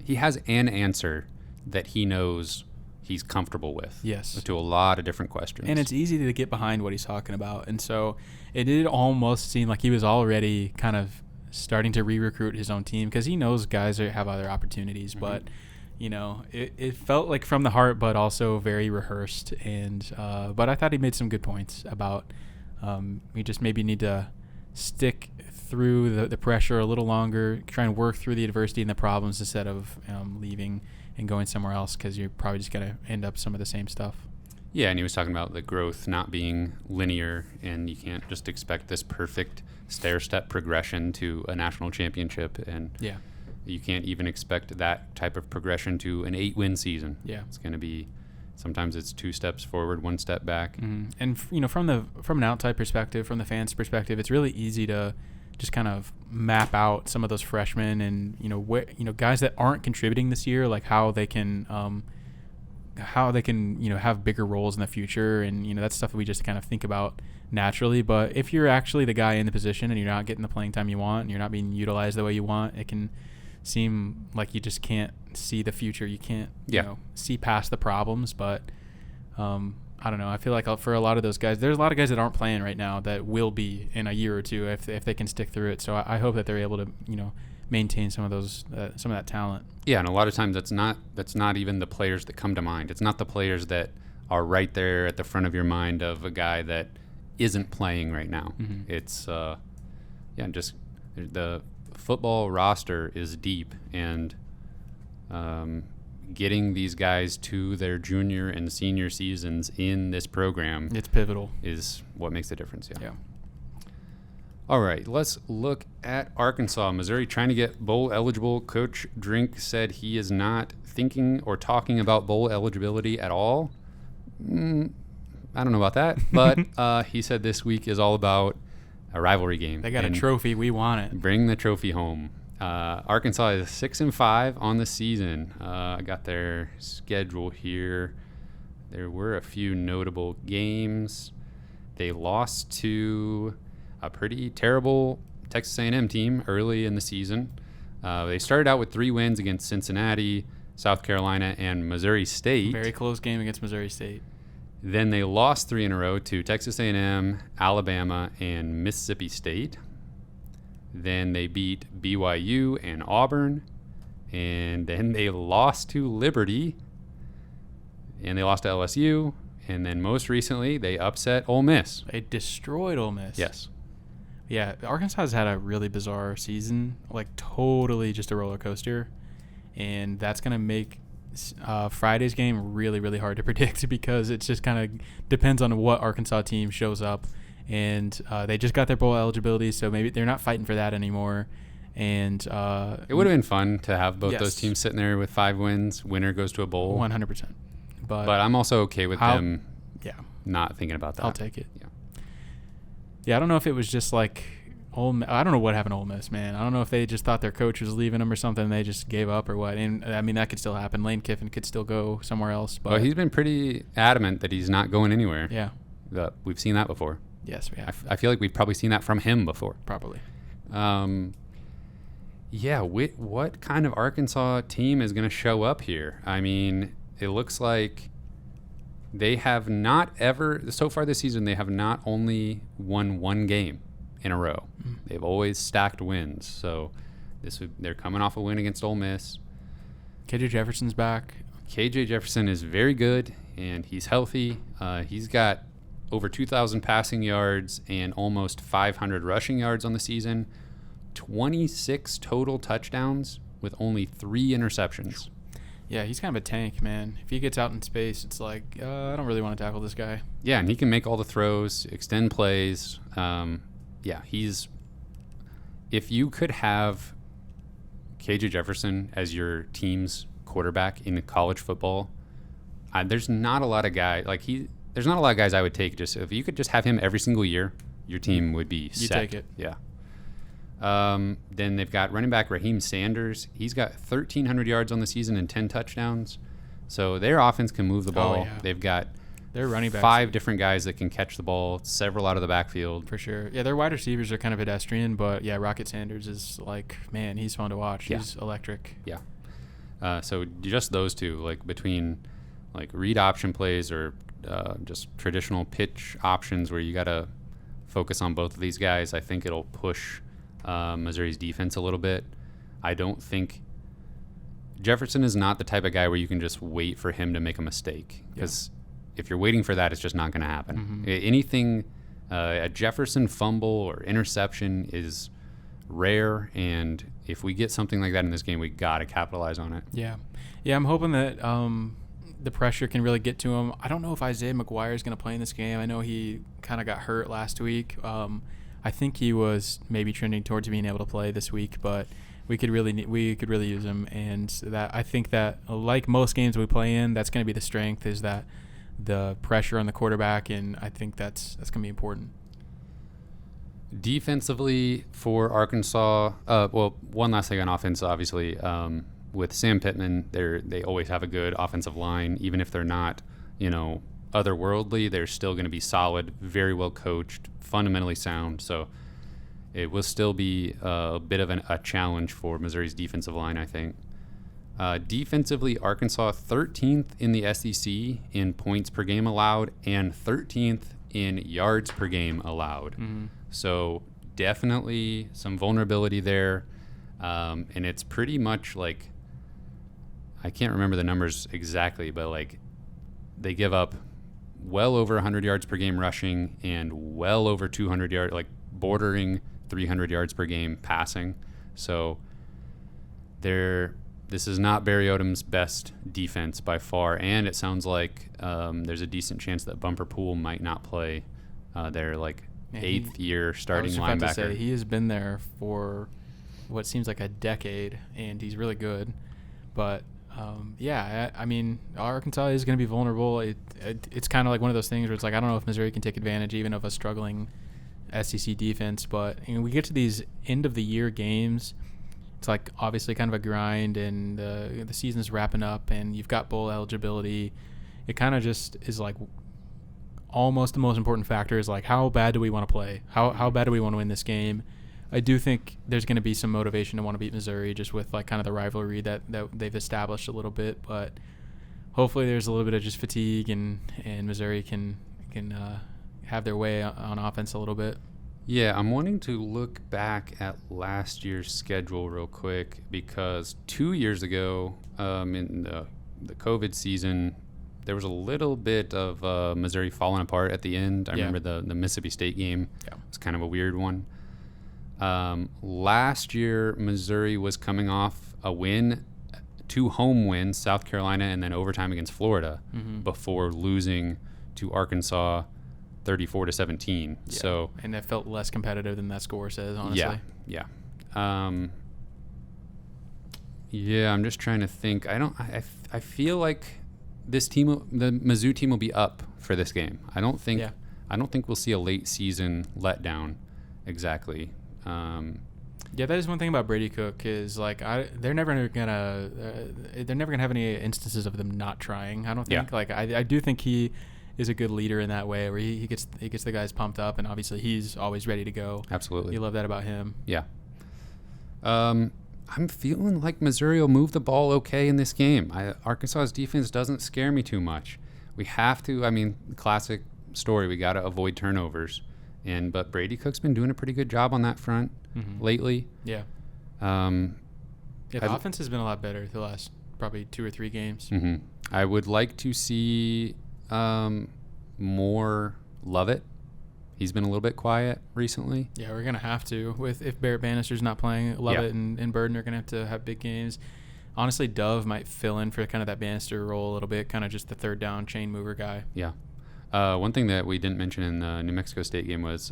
He has an answer that he knows he's comfortable with. Yes. To a lot of different questions. And it's easy to get behind what he's talking about. And so it did almost seem like he was already kind of starting to re-recruit his own team, because he knows guys have other opportunities. Mm-hmm. But, it felt like from the heart, but also very rehearsed. And but I thought he made some good points about we just maybe need to stick through the pressure a little longer, try and work through the adversity and the problems instead of leaving and going somewhere else, because you're probably just going to end up some of the same stuff. Yeah, and he was talking about the growth not being linear, and you can't just expect this perfect stair-step progression to a national championship, and yeah, you can't even expect that type of progression to an 8-win season. Yeah, it's going to be sometimes it's 2 steps forward, 1 step back. Mm-hmm. And from an outside perspective, from the fans' perspective, it's really easy to just kind of map out some of those freshmen and guys that aren't contributing this year, like how they can have bigger roles in the future, and that's stuff that we just kind of think about naturally. But if you're actually the guy in the position and you're not getting the playing time you want and you're not being utilized the way you want, it can seem like you just can't see the future. You can't see past the problems. But I don't know. I feel like for a lot of those guys, there's a lot of guys that aren't playing right now that will be in a year or two if they can stick through it. So I hope that they're able to, maintain some of that talent. Yeah, and a lot of times that's not even the players that come to mind. It's not the players that are right there at the front of your mind of a guy that isn't playing right now. Mm-hmm. It's just the football roster is deep, and getting these guys to their junior and senior seasons in this program, it's pivotal, is what makes the difference. Yeah. All right, let's look at Arkansas. Missouri trying to get bowl eligible. Coach Drink said he is not thinking or talking about bowl eligibility at all. I don't know about that, but he said this week is all about a rivalry game. They got a trophy. We want it. Bring the trophy home. Arkansas is 6-5 on the season. I got their schedule here. There were a few notable games. They lost to a pretty terrible Texas A&M team early in the season. They started out with 3 wins against Cincinnati, South Carolina, and Missouri State. Very close game against Missouri State. Then they lost 3 in a row to Texas A&M, Alabama, and Mississippi State. Then they beat BYU and Auburn. And then they lost to Liberty. And they lost to LSU. And then most recently, they upset Ole Miss. They destroyed Ole Miss. Yes. Yeah, Arkansas has had a really bizarre season, like totally just a roller coaster. And that's going to make Friday's game really, really hard to predict, because it just kind of depends on what Arkansas team shows up. And they just got their bowl eligibility, so maybe they're not fighting for that anymore. And it would have been fun to have both yes. those teams sitting there with 5 wins. Winner goes to a bowl. 100%. But I'm also okay with them yeah. not thinking about that. I'll take it. Yeah, I don't know if it was just like I don't know what happened to Ole Miss, man. I don't know if they just thought their coach was leaving them or something and they just gave up or what. And I mean, that could still happen. Lane Kiffin could still go somewhere else. But well, he's been pretty adamant that he's not going anywhere. Yeah. We've seen that before. Yes, we have. I feel like we've probably seen that from him before. Probably. Yeah, what kind of Arkansas team is going to show up here? I mean, it looks like they have not ever, so far this season, they have not only won 1 game in a row. Mm-hmm. They've always stacked wins. So they're coming off a win against Ole Miss. KJ Jefferson's back. KJ Jefferson is very good, and he's healthy. He's got over 2,000 passing yards and almost 500 rushing yards on the season. 26 total touchdowns with only 3 interceptions. Yeah, he's kind of a tank, man. If he gets out in space, it's like, I don't really want to tackle this guy. Yeah, and he can make all the throws, extend plays. If you could have KJ Jefferson as your team's quarterback in college football, there's not a lot of guys there's not a lot of guys I would take. Just if you could just have him every single year, your team would be set. You take it. Yeah. Then they've got running back Raheem Sanders. He's got 1,300 yards on the season and 10 touchdowns. So their offense can move the ball. Oh, yeah. They've got their running backs, 5 different guys that can catch the ball, several out of the backfield. For sure. Yeah, their wide receivers are kind of pedestrian, but yeah, Rocket Sanders is man, he's fun to watch. Yeah. He's electric. Yeah. So just those two, between read option plays or just traditional pitch options where you got to focus on both of these guys, I think it'll push Missouri's defense a little bit. I don't think Jefferson is not the type of guy where you can just wait for him to make a mistake, because if you're waiting for that, it's just not going to happen. Anything, a Jefferson fumble or interception is rare, and if we get something like that in this game, we got to capitalize on it. Yeah, I'm hoping that the pressure can really get to him. I don't know if Isaiah McGuire is going to play in this game. I know he kind of got hurt last week. I think he was maybe trending towards being able to play this week, but we could really use him. And that, I think that, like most games we play in, that's going to be the strength, is that the pressure on the quarterback, and I think that's going to be important. Defensively for Arkansas, one last thing on offense, obviously, with Sam Pittman, they always have a good offensive line, even if they're not, otherworldly. They're still going to be solid, very well coached, fundamentally sound. So it will still be a bit of a challenge for Missouri's defensive line, I think. Defensively, Arkansas 13th in the SEC in points per game allowed and 13th in yards per game allowed. So definitely some vulnerability there. And it's pretty much I can't remember the numbers exactly, but they give up well over 100 yards per game rushing and well over 200 yards, bordering 300 yards per game passing. So this is not Barry Odom's best defense by far, and it sounds like there's a decent chance that Bumper Poole might not play their eighth year starting linebacker. I was about to say, he has been there for what seems like a decade, and he's really good. But I mean, Arkansas is going to be vulnerable. It's kind of like one of those things where it's I don't know if Missouri can take advantage even of a struggling SEC defense. But we get to these end of the year games, it's obviously kind of a grind, and the season's wrapping up, and you've got bowl eligibility. It kind of just is almost the most important factor is how bad do we want to play? How bad do we want to win this game? I do think there's going to be some motivation to want to beat Missouri, just with kind of the rivalry that they've established a little bit. But hopefully there's a little bit of just fatigue, and Missouri can have their way on offense a little bit. Yeah, I'm wanting to look back at last year's schedule real quick, because 2 years ago, in the COVID season, there was a little bit of Missouri falling apart at the end. I remember the Mississippi State game. Yeah. It was kind of a weird one. Last year, Missouri was coming off a win, 2 home wins, South Carolina and then overtime against Florida, before losing to Arkansas 34-17. Yeah. So, and it felt less competitive than that score says, honestly. Yeah. I'm just trying to think. I feel like this team, the Mizzou team, will be up for this game. I don't think we'll see a late season letdown. Exactly. That is one thing about Brady Cook is they're never gonna have any instances of them not trying. I don't think. I do think he is a good leader in that way, where he gets the guys pumped up, and obviously he's always ready to go. Absolutely. You love that about him. Yeah. I'm feeling like Missouri will move the ball okay in this game. Arkansas's defense doesn't scare me too much. We have to. I mean, classic story. We got to avoid turnovers. But Brady Cook's been doing a pretty good job on that front lately. Yeah. The offense has been a lot better the last probably 2 or 3 games. I would like to see more Lovett. He's been a little bit quiet recently. Yeah, we're gonna have to if Barrett Bannister's not playing. Lovett and Burden are gonna have big games. Honestly, Dove might fill in for kind of that Bannister role a little bit, kind of just the third down chain mover guy. Yeah. One thing that we didn't mention in the New Mexico State game was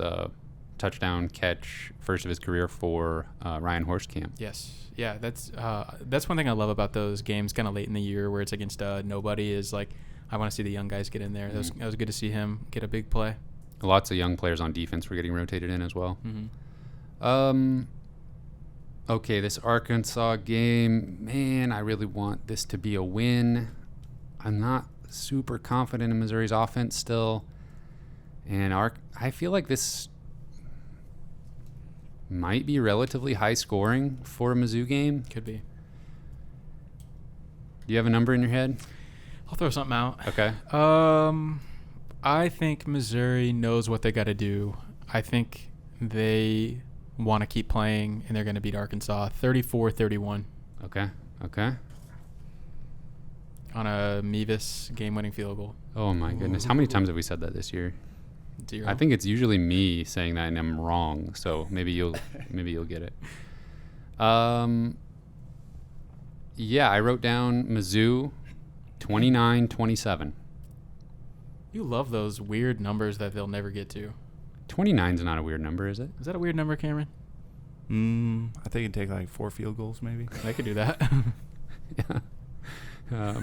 touchdown catch, first of his career for Ryan Horstkamp. Yes. Yeah, that's one thing I love about those games kind of late in the year where it's against nobody is like I want to see the young guys get in there. That was good to see him get a big play. Lots of young players on defense were getting rotated in as well. Mm-hmm. Okay, this Arkansas game, man, I really want this to be a win. I'm not super confident in Missouri's offense still. And I feel like this might be relatively high scoring for a Mizzou game. Could be. Do you have a number in your head? I'll throw something out. Okay. I think Missouri knows what they got to do. I think they want to keep playing, and they're going to beat Arkansas 34-31. Okay. On a Mevis game-winning field goal. Oh, my goodness. How many times have we said that this year? 0. I think it's usually me saying that, and I'm wrong. So maybe you'll get it. Yeah, I wrote down Mizzou 29-27. You love those weird numbers that they'll never get to. 29 is not a weird number, is it? Is that a weird number, Cameron? I think it'd take like 4 field goals maybe. I could do that. Yeah.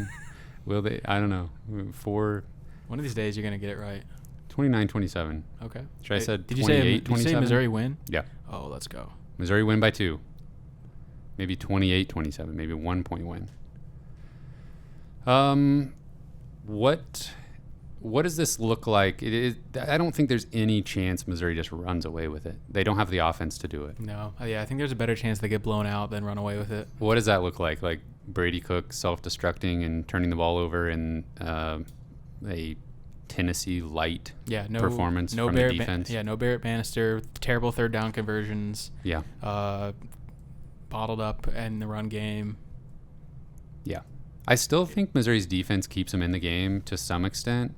Will they? I don't know. 4. One of these days, you're going to get it right. 29-27. Okay. Should I said did you say 28-27? Missouri win? Yeah. Oh, let's go. Missouri win by 2. Maybe 28-27. Maybe 1 point win. What does this look like? I don't think there's any chance Missouri just runs away with it. They don't have the offense to do it. No. Yeah, I think there's a better chance they get blown out than run away with it. What does that look like? Like Brady Cook self-destructing and turning the ball over in a Tennessee light performance from the defense? No Barrett Bannister. Terrible third down conversions. Yeah. Bottled up in the run game. Yeah. I still think Missouri's defense keeps them in the game to some extent.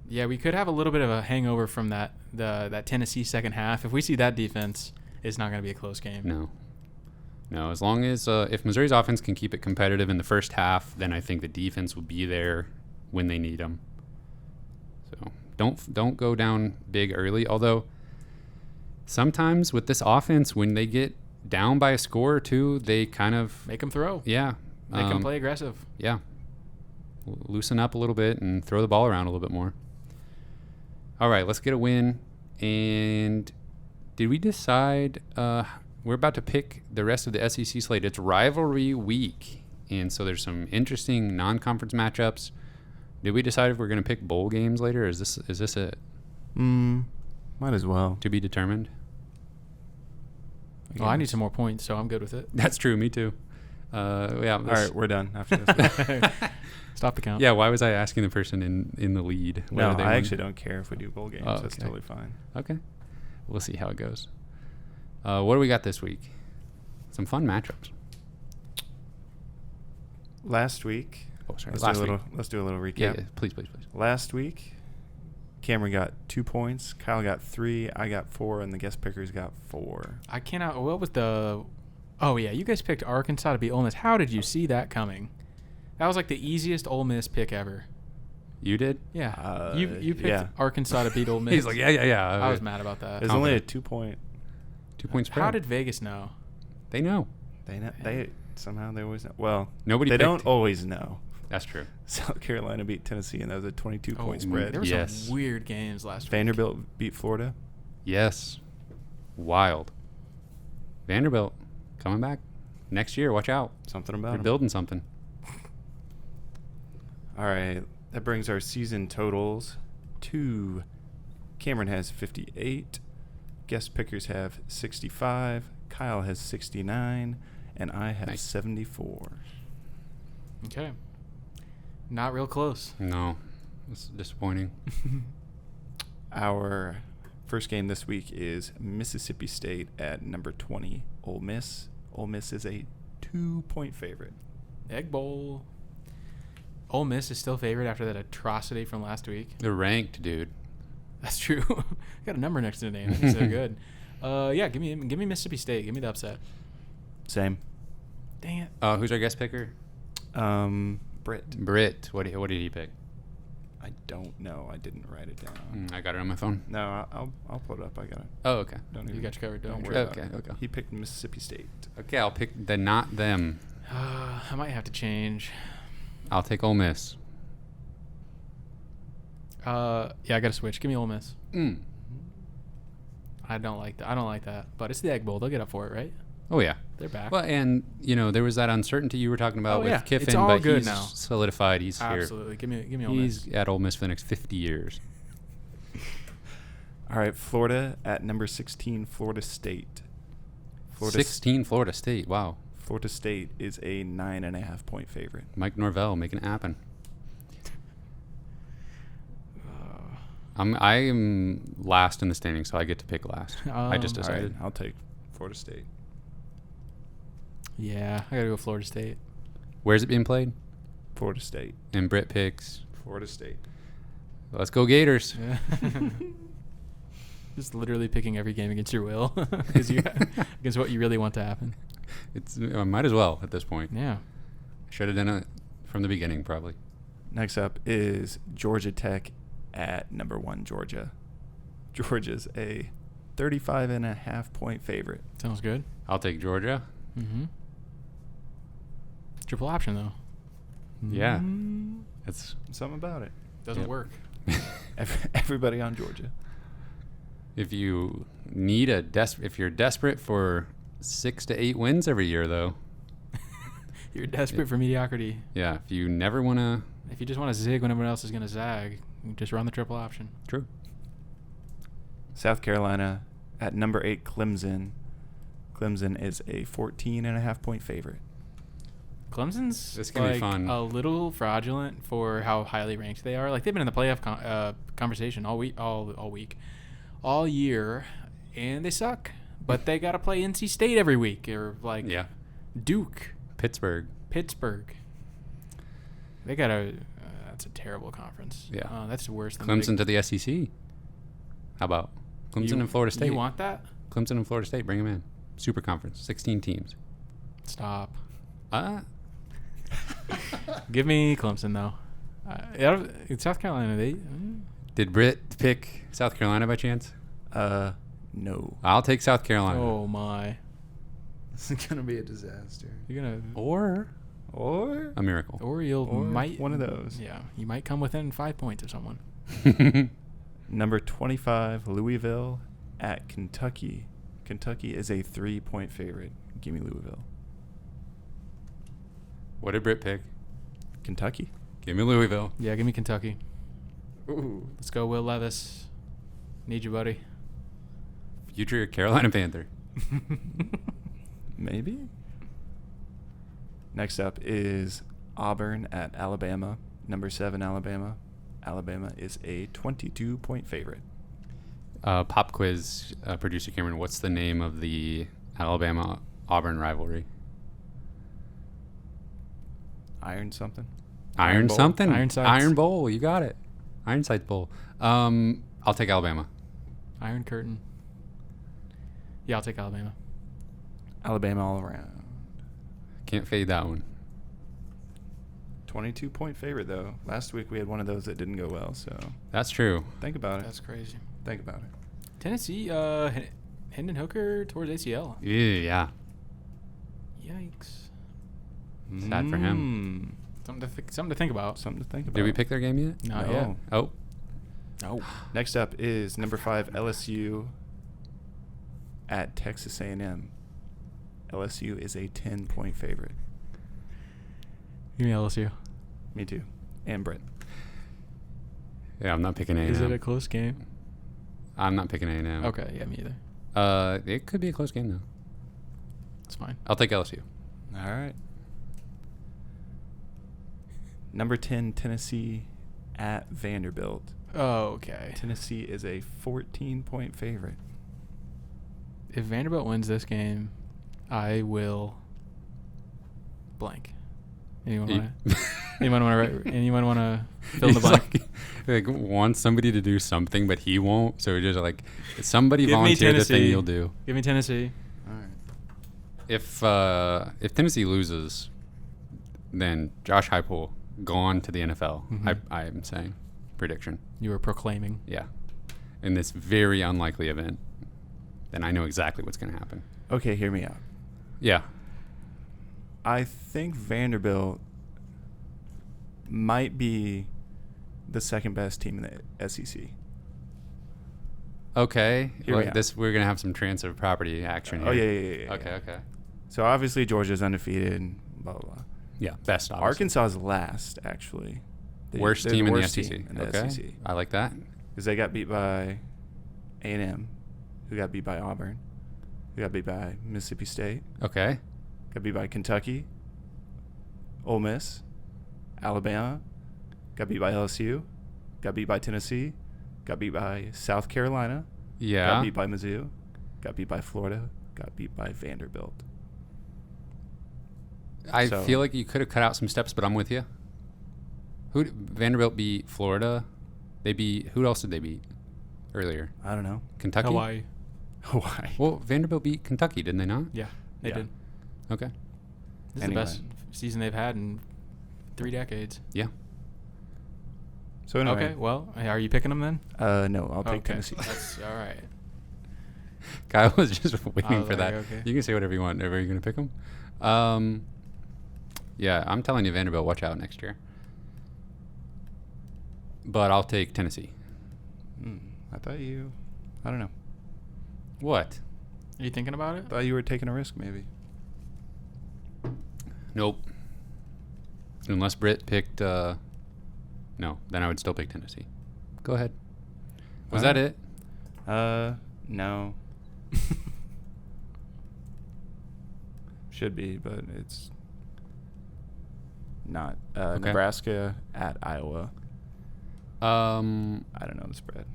Yeah, we could have a little bit of a hangover from that Tennessee second half. If we see that defense, it's not going to be a close game. No, as long as if Missouri's offense can keep it competitive in the first half, then I think the defense will be there when they need them. So don't go down big early. Although sometimes with this offense, when they get down by a score or two, they kind of make them throw. Yeah, they can play aggressive. Yeah, loosen up a little bit and throw the ball around a little bit more. All right, let's get a win. And did we decide? We're about to pick the rest of the SEC slate. It's rivalry week, and so there's some interesting non-conference matchups. Did we decide if we're going to pick bowl games later? Or is this it? Might as well. To be determined. Well, I need some more points, so I'm good with it. That's true. Me too. Yeah. All right, we're done after this. Stop the count. Yeah. Why was I asking the person in the lead? No, I actually don't care if we do bowl games. Oh, That's totally fine. Okay. We'll see how it goes. What do we got this week? Some fun matchups. Last week. Oh, sorry. Let's do a little recap. Yeah, please. Last week, Cameron got 2 points. Kyle got 3. I got 4, and the guest pickers got 4. I cannot. What was the? Oh yeah, you guys picked Arkansas to beat Ole Miss. How did you see that coming? That was like the easiest Ole Miss pick ever. You did? Yeah. You picked Arkansas to beat Ole Miss. He's like, yeah. I was mad about that. It was only a 2-point. 2 point spread. How did Vegas know? They know. They know. They somehow they always know. Well, nobody. They don't always know. That's true. South Carolina beat Tennessee, and that was a 22-point Oh, spread. There were some weird games last week. Vanderbilt beat Florida. Yes. Wild. Vanderbilt coming back next year. Watch out. Something about They're them. building something. All right. That brings our season totals to Cameron has 58. Guest pickers have 65. Kyle has 69. And I have 74. Okay. Not real close. No. It's disappointing. Our first game this week is Mississippi State at number 20, Ole Miss. Ole Miss is a 2-point favorite. Egg Bowl. Ole Miss is still favored after that atrocity from last week. They're ranked, dude. That's true. Got a number next to the name. That means they're good. Yeah, give me Mississippi State. Give me the upset. Same. Dang it. Who's our guest picker? Britt. Britt. What did he pick? I don't know. I didn't write it down. I got it on my phone. No, I'll pull it up. I got it. Oh, okay. You got you covered. Don't Don't worry worry. about it. Okay. He picked Mississippi State. Okay, I'll pick the not them. I might have to change. I'll take Ole Miss. Yeah, I got to switch. Give me Ole Miss. Mm. I don't like that. But it's the Egg Bowl. They'll get up for it, right? Oh, yeah. They're back. Well, and, there was that uncertainty you were talking about with Kiffin, it's all but good he's now. solidified. He's Absolutely. Give me Ole Miss. Miss. He's at Ole Miss for the next 50 years. All right, Florida at number 16, Florida State. 16 Florida State. Wow. Florida State is a 9.5-point favorite. Mike Norvell making it happen. I am last in the standings, so I get to pick last. I just All decided. right, I'll take Florida State. Yeah, I got to go Florida State. Where's it being played? Florida State. And Britt picks. Florida State. Let's go Gators. Yeah. Just literally picking every game against your will, against what you really want to happen. I might as well at this point. Yeah. Should have done it from the beginning, probably. Next up is Georgia Tech at number 1, Georgia. Georgia's a 35.5-point favorite. Sounds good. I'll take Georgia. Mm-hmm. Triple option though. Yeah. It's Something about it. Doesn't work. Everybody on Georgia. if you need if you're desperate for 6 to 8 wins every year, though. You're desperate for mediocrity. Yeah. If you never want to. If you just want to zig when everyone else is going to zag, you just run the triple option. True. South Carolina at number 8, Clemson. Clemson is a 14.5-point favorite. Clemson's This can be fun. A little fraudulent for how highly ranked they are. Like they've been in the playoff conversation all year, and they suck. But they got to play NC State every week, or Duke, Pittsburgh. They got to. That's a terrible conference. Yeah, that's worse than Clemson to the SEC. How about Clemson and Florida State? You want that? Clemson and Florida State, bring them in. Super conference, 16 teams. Stop. Give me Clemson though. South Carolina, Did Britt pick South Carolina by chance? No. I'll take South Carolina. Oh my! This is gonna be a disaster. You're gonna Or a miracle. or might one of those. Yeah, you might come within 5 points of someone. Number 25, Louisville at Kentucky. Kentucky is a 3-point favorite. Give me Louisville. What did Britt pick? Kentucky. Give me Louisville. Yeah, give me Kentucky. Ooh. Let's go, Will Levis. Need you, buddy. Future Carolina Panther. Maybe. Next up is Auburn at Alabama. Number 7, Alabama. Alabama is a 22-point favorite. Pop quiz producer Cameron, what's the name of the Alabama-Auburn rivalry? Iron something? Iron Bowl. something? Ironsides. Iron Bowl. You got it. Ironsides Bowl. I'll take Alabama. Iron Curtain. Yeah, I'll take Alabama. Alabama all around. Can't fade that one. 22-point favorite, though. Last week we had one of those that didn't go well, so That's true. think about it. That's crazy. Think about it. Tennessee, Hendon Hooker towards ACL. Yeah. Yikes. Sad for him. Something to think about. Something to think about. Did we pick their game yet? Not No. yet. Oh. Oh. Next up is number 5, LSU at Texas A&M. LSU is a 10-point favorite. Give me LSU. Me too. And Brett. Yeah, I'm not picking A&M. Is it a close game? I'm not picking A&M. Okay, yeah, me either. It could be a close game, though. It's fine. I'll take LSU. All right. Number 10, Tennessee at Vanderbilt. Oh, okay. Tennessee is a 14-point favorite. If Vanderbilt wins this game, I will blank. Anyone want to fill in the blank? Like wants somebody to do something, but he won't. So just like somebody Give me volunteer the thing Tennessee. you'll do. Give me Tennessee. All right. If Tennessee loses, then Josh Heupel gone to the NFL. Mhm. I am saying prediction. You were proclaiming. Yeah, in this very unlikely event, then I know exactly what's going to happen. Okay, hear me out. Yeah. I think Vanderbilt might be the second best team in the SEC. Okay. Hear me out. We're going to have some transfer property action here. Oh, yeah. Okay. So obviously Georgia's undefeated, blah, blah, blah. Yeah, best obviously. Arkansas is last, actually. Worst They're team the in the worst SEC. team in the Okay. SEC. I like that. Because they got beat by A&M, who got beat by Auburn, who got beat by Mississippi State, Okay. got beat by Kentucky, Ole Miss, Alabama, got beat by LSU, got beat by Tennessee, got beat by South Carolina, Yeah. got beat by Mizzou, got beat by Florida, got beat by Vanderbilt. I So- feel like you could have cut out some steps, but I'm with you. Vanderbilt beat Florida? Who else did they beat earlier? I don't know. Kentucky? Hawaii. Hawaii. Well, Vanderbilt beat Kentucky, didn't they not? Yeah, they Yeah. did. Okay. This Anyway. is the best season they've had in 3 decades. Yeah. So anyway, Okay, well, are you picking them then? no, I'll take Okay, Tennessee. that's all right. Kyle was just waiting was for like, that. okay. You can say whatever you want. Are you going to pick them? Yeah, I'm telling you, Vanderbilt, watch out next year. But I'll take Tennessee. I don't know. What? Are you thinking about it? Thought you were taking a risk, maybe. Nope. Unless Britt picked, no, then I would still pick Tennessee. Go ahead. Was that it? No. Should be, but it's not. Okay. Nebraska at Iowa. I don't know the spread.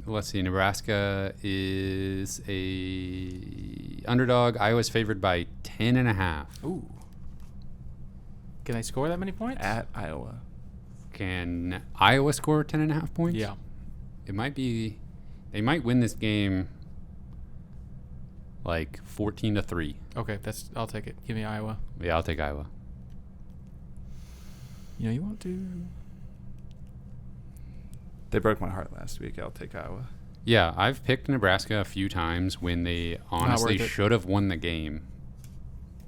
Let's see. Nebraska is a underdog. Iowa's favored by 10.5. Ooh. Can they score that many points? At Iowa. Can Iowa score 10.5 points? Yeah. It might be. They might win this game like 14-3. Okay, I'll take it. Give me Iowa. Yeah, I'll take Iowa. You want to? They broke my heart last week. I'll take Iowa. Yeah, I've picked Nebraska a few times when they honestly worth it. should have won the game.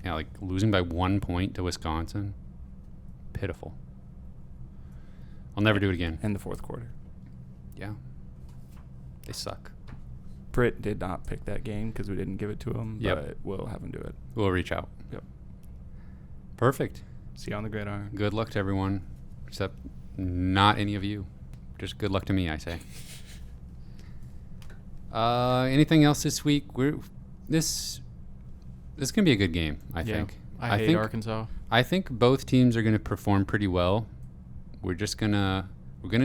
Yeah, like losing by 1 point to Wisconsin. Pitiful. I'll never do it again. In the fourth quarter. Yeah. They suck. Britt did not pick that game because we didn't give it to him, Yep. but we'll have him do it. We'll reach out. Yep. Perfect. See you on the gridiron. Good luck to everyone, except not any of you. Just good luck to me, I say. Anything else this week? This is gonna be a good game, I Yeah. think. I hate think Arkansas. I think both teams are gonna perform pretty well. We're gonna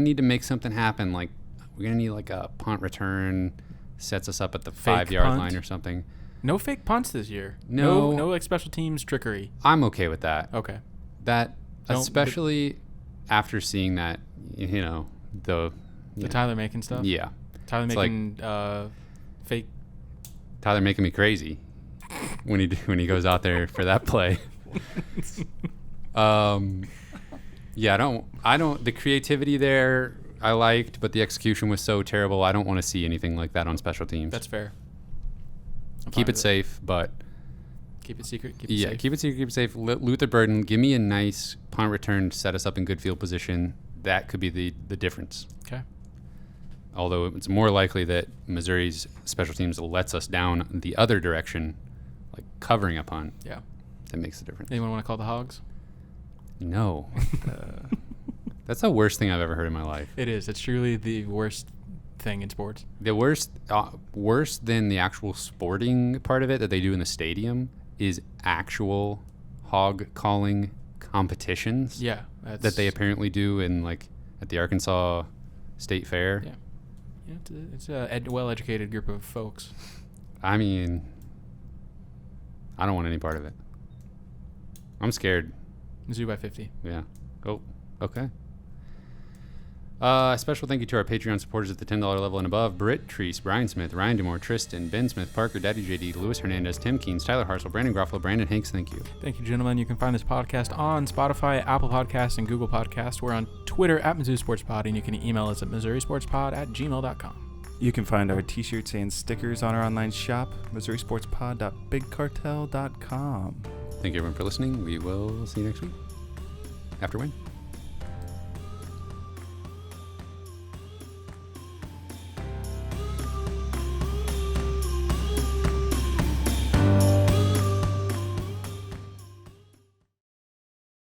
need to make something happen. Like we're gonna need like a punt return, sets us up at the Fake 5-yard punt? line or something. No fake punts this year. No. No like special teams trickery. I'm okay with that. Okay. That No, especially after seeing that, the Tyler making stuff. Yeah. Tyler It's like- making fake. Tyler making me crazy when he goes out there for that play. Yeah, I don't the creativity there I liked, but the execution was so terrible. I don't want to see anything like that on special teams. That's fair. I'm fine Keep it with safe, but Keep it secret. Keep it yeah, safe. keep it secret, keep it safe. Luther Burden, give me a nice punt return to set us up in good field position. That could be the difference. Okay. Although it's more likely that Missouri's special teams lets us down the other direction, like covering a punt. Yeah. That makes the difference. Anyone want to call the Hogs? No. That's the worst thing I've ever heard in my life. It is. It's truly the worst thing in sports. The worst, worse than the actual sporting part of it that they do in the stadium is actual hog calling competitions. Yeah. That they apparently do in at the Arkansas State Fair. Yeah. Yeah, it's a well-educated group of folks. I mean, I don't want any part of it. I'm scared. Mizzou by 50. Yeah. Oh, okay. Special thank you to our Patreon supporters at the $10 level and above: Britt, Treese, Brian Smith, Ryan Demore, Tristan, Ben Smith, Parker, Daddy JD, Luis Hernandez, Tim Keens, Tyler Harsel, Brandon Groffalo, Brandon Hanks. Thank you. Thank you, gentlemen. You can find this podcast on Spotify, Apple Podcasts, and Google Podcasts. We're on Twitter at Mizzou Sports Pod, and you can email us at MissouriSportsPod@gmail.com. You can find our t-shirts and stickers on our online shop, MissouriSportsPod.BigCartel.com. Thank you everyone for listening. We will see you next week. After win.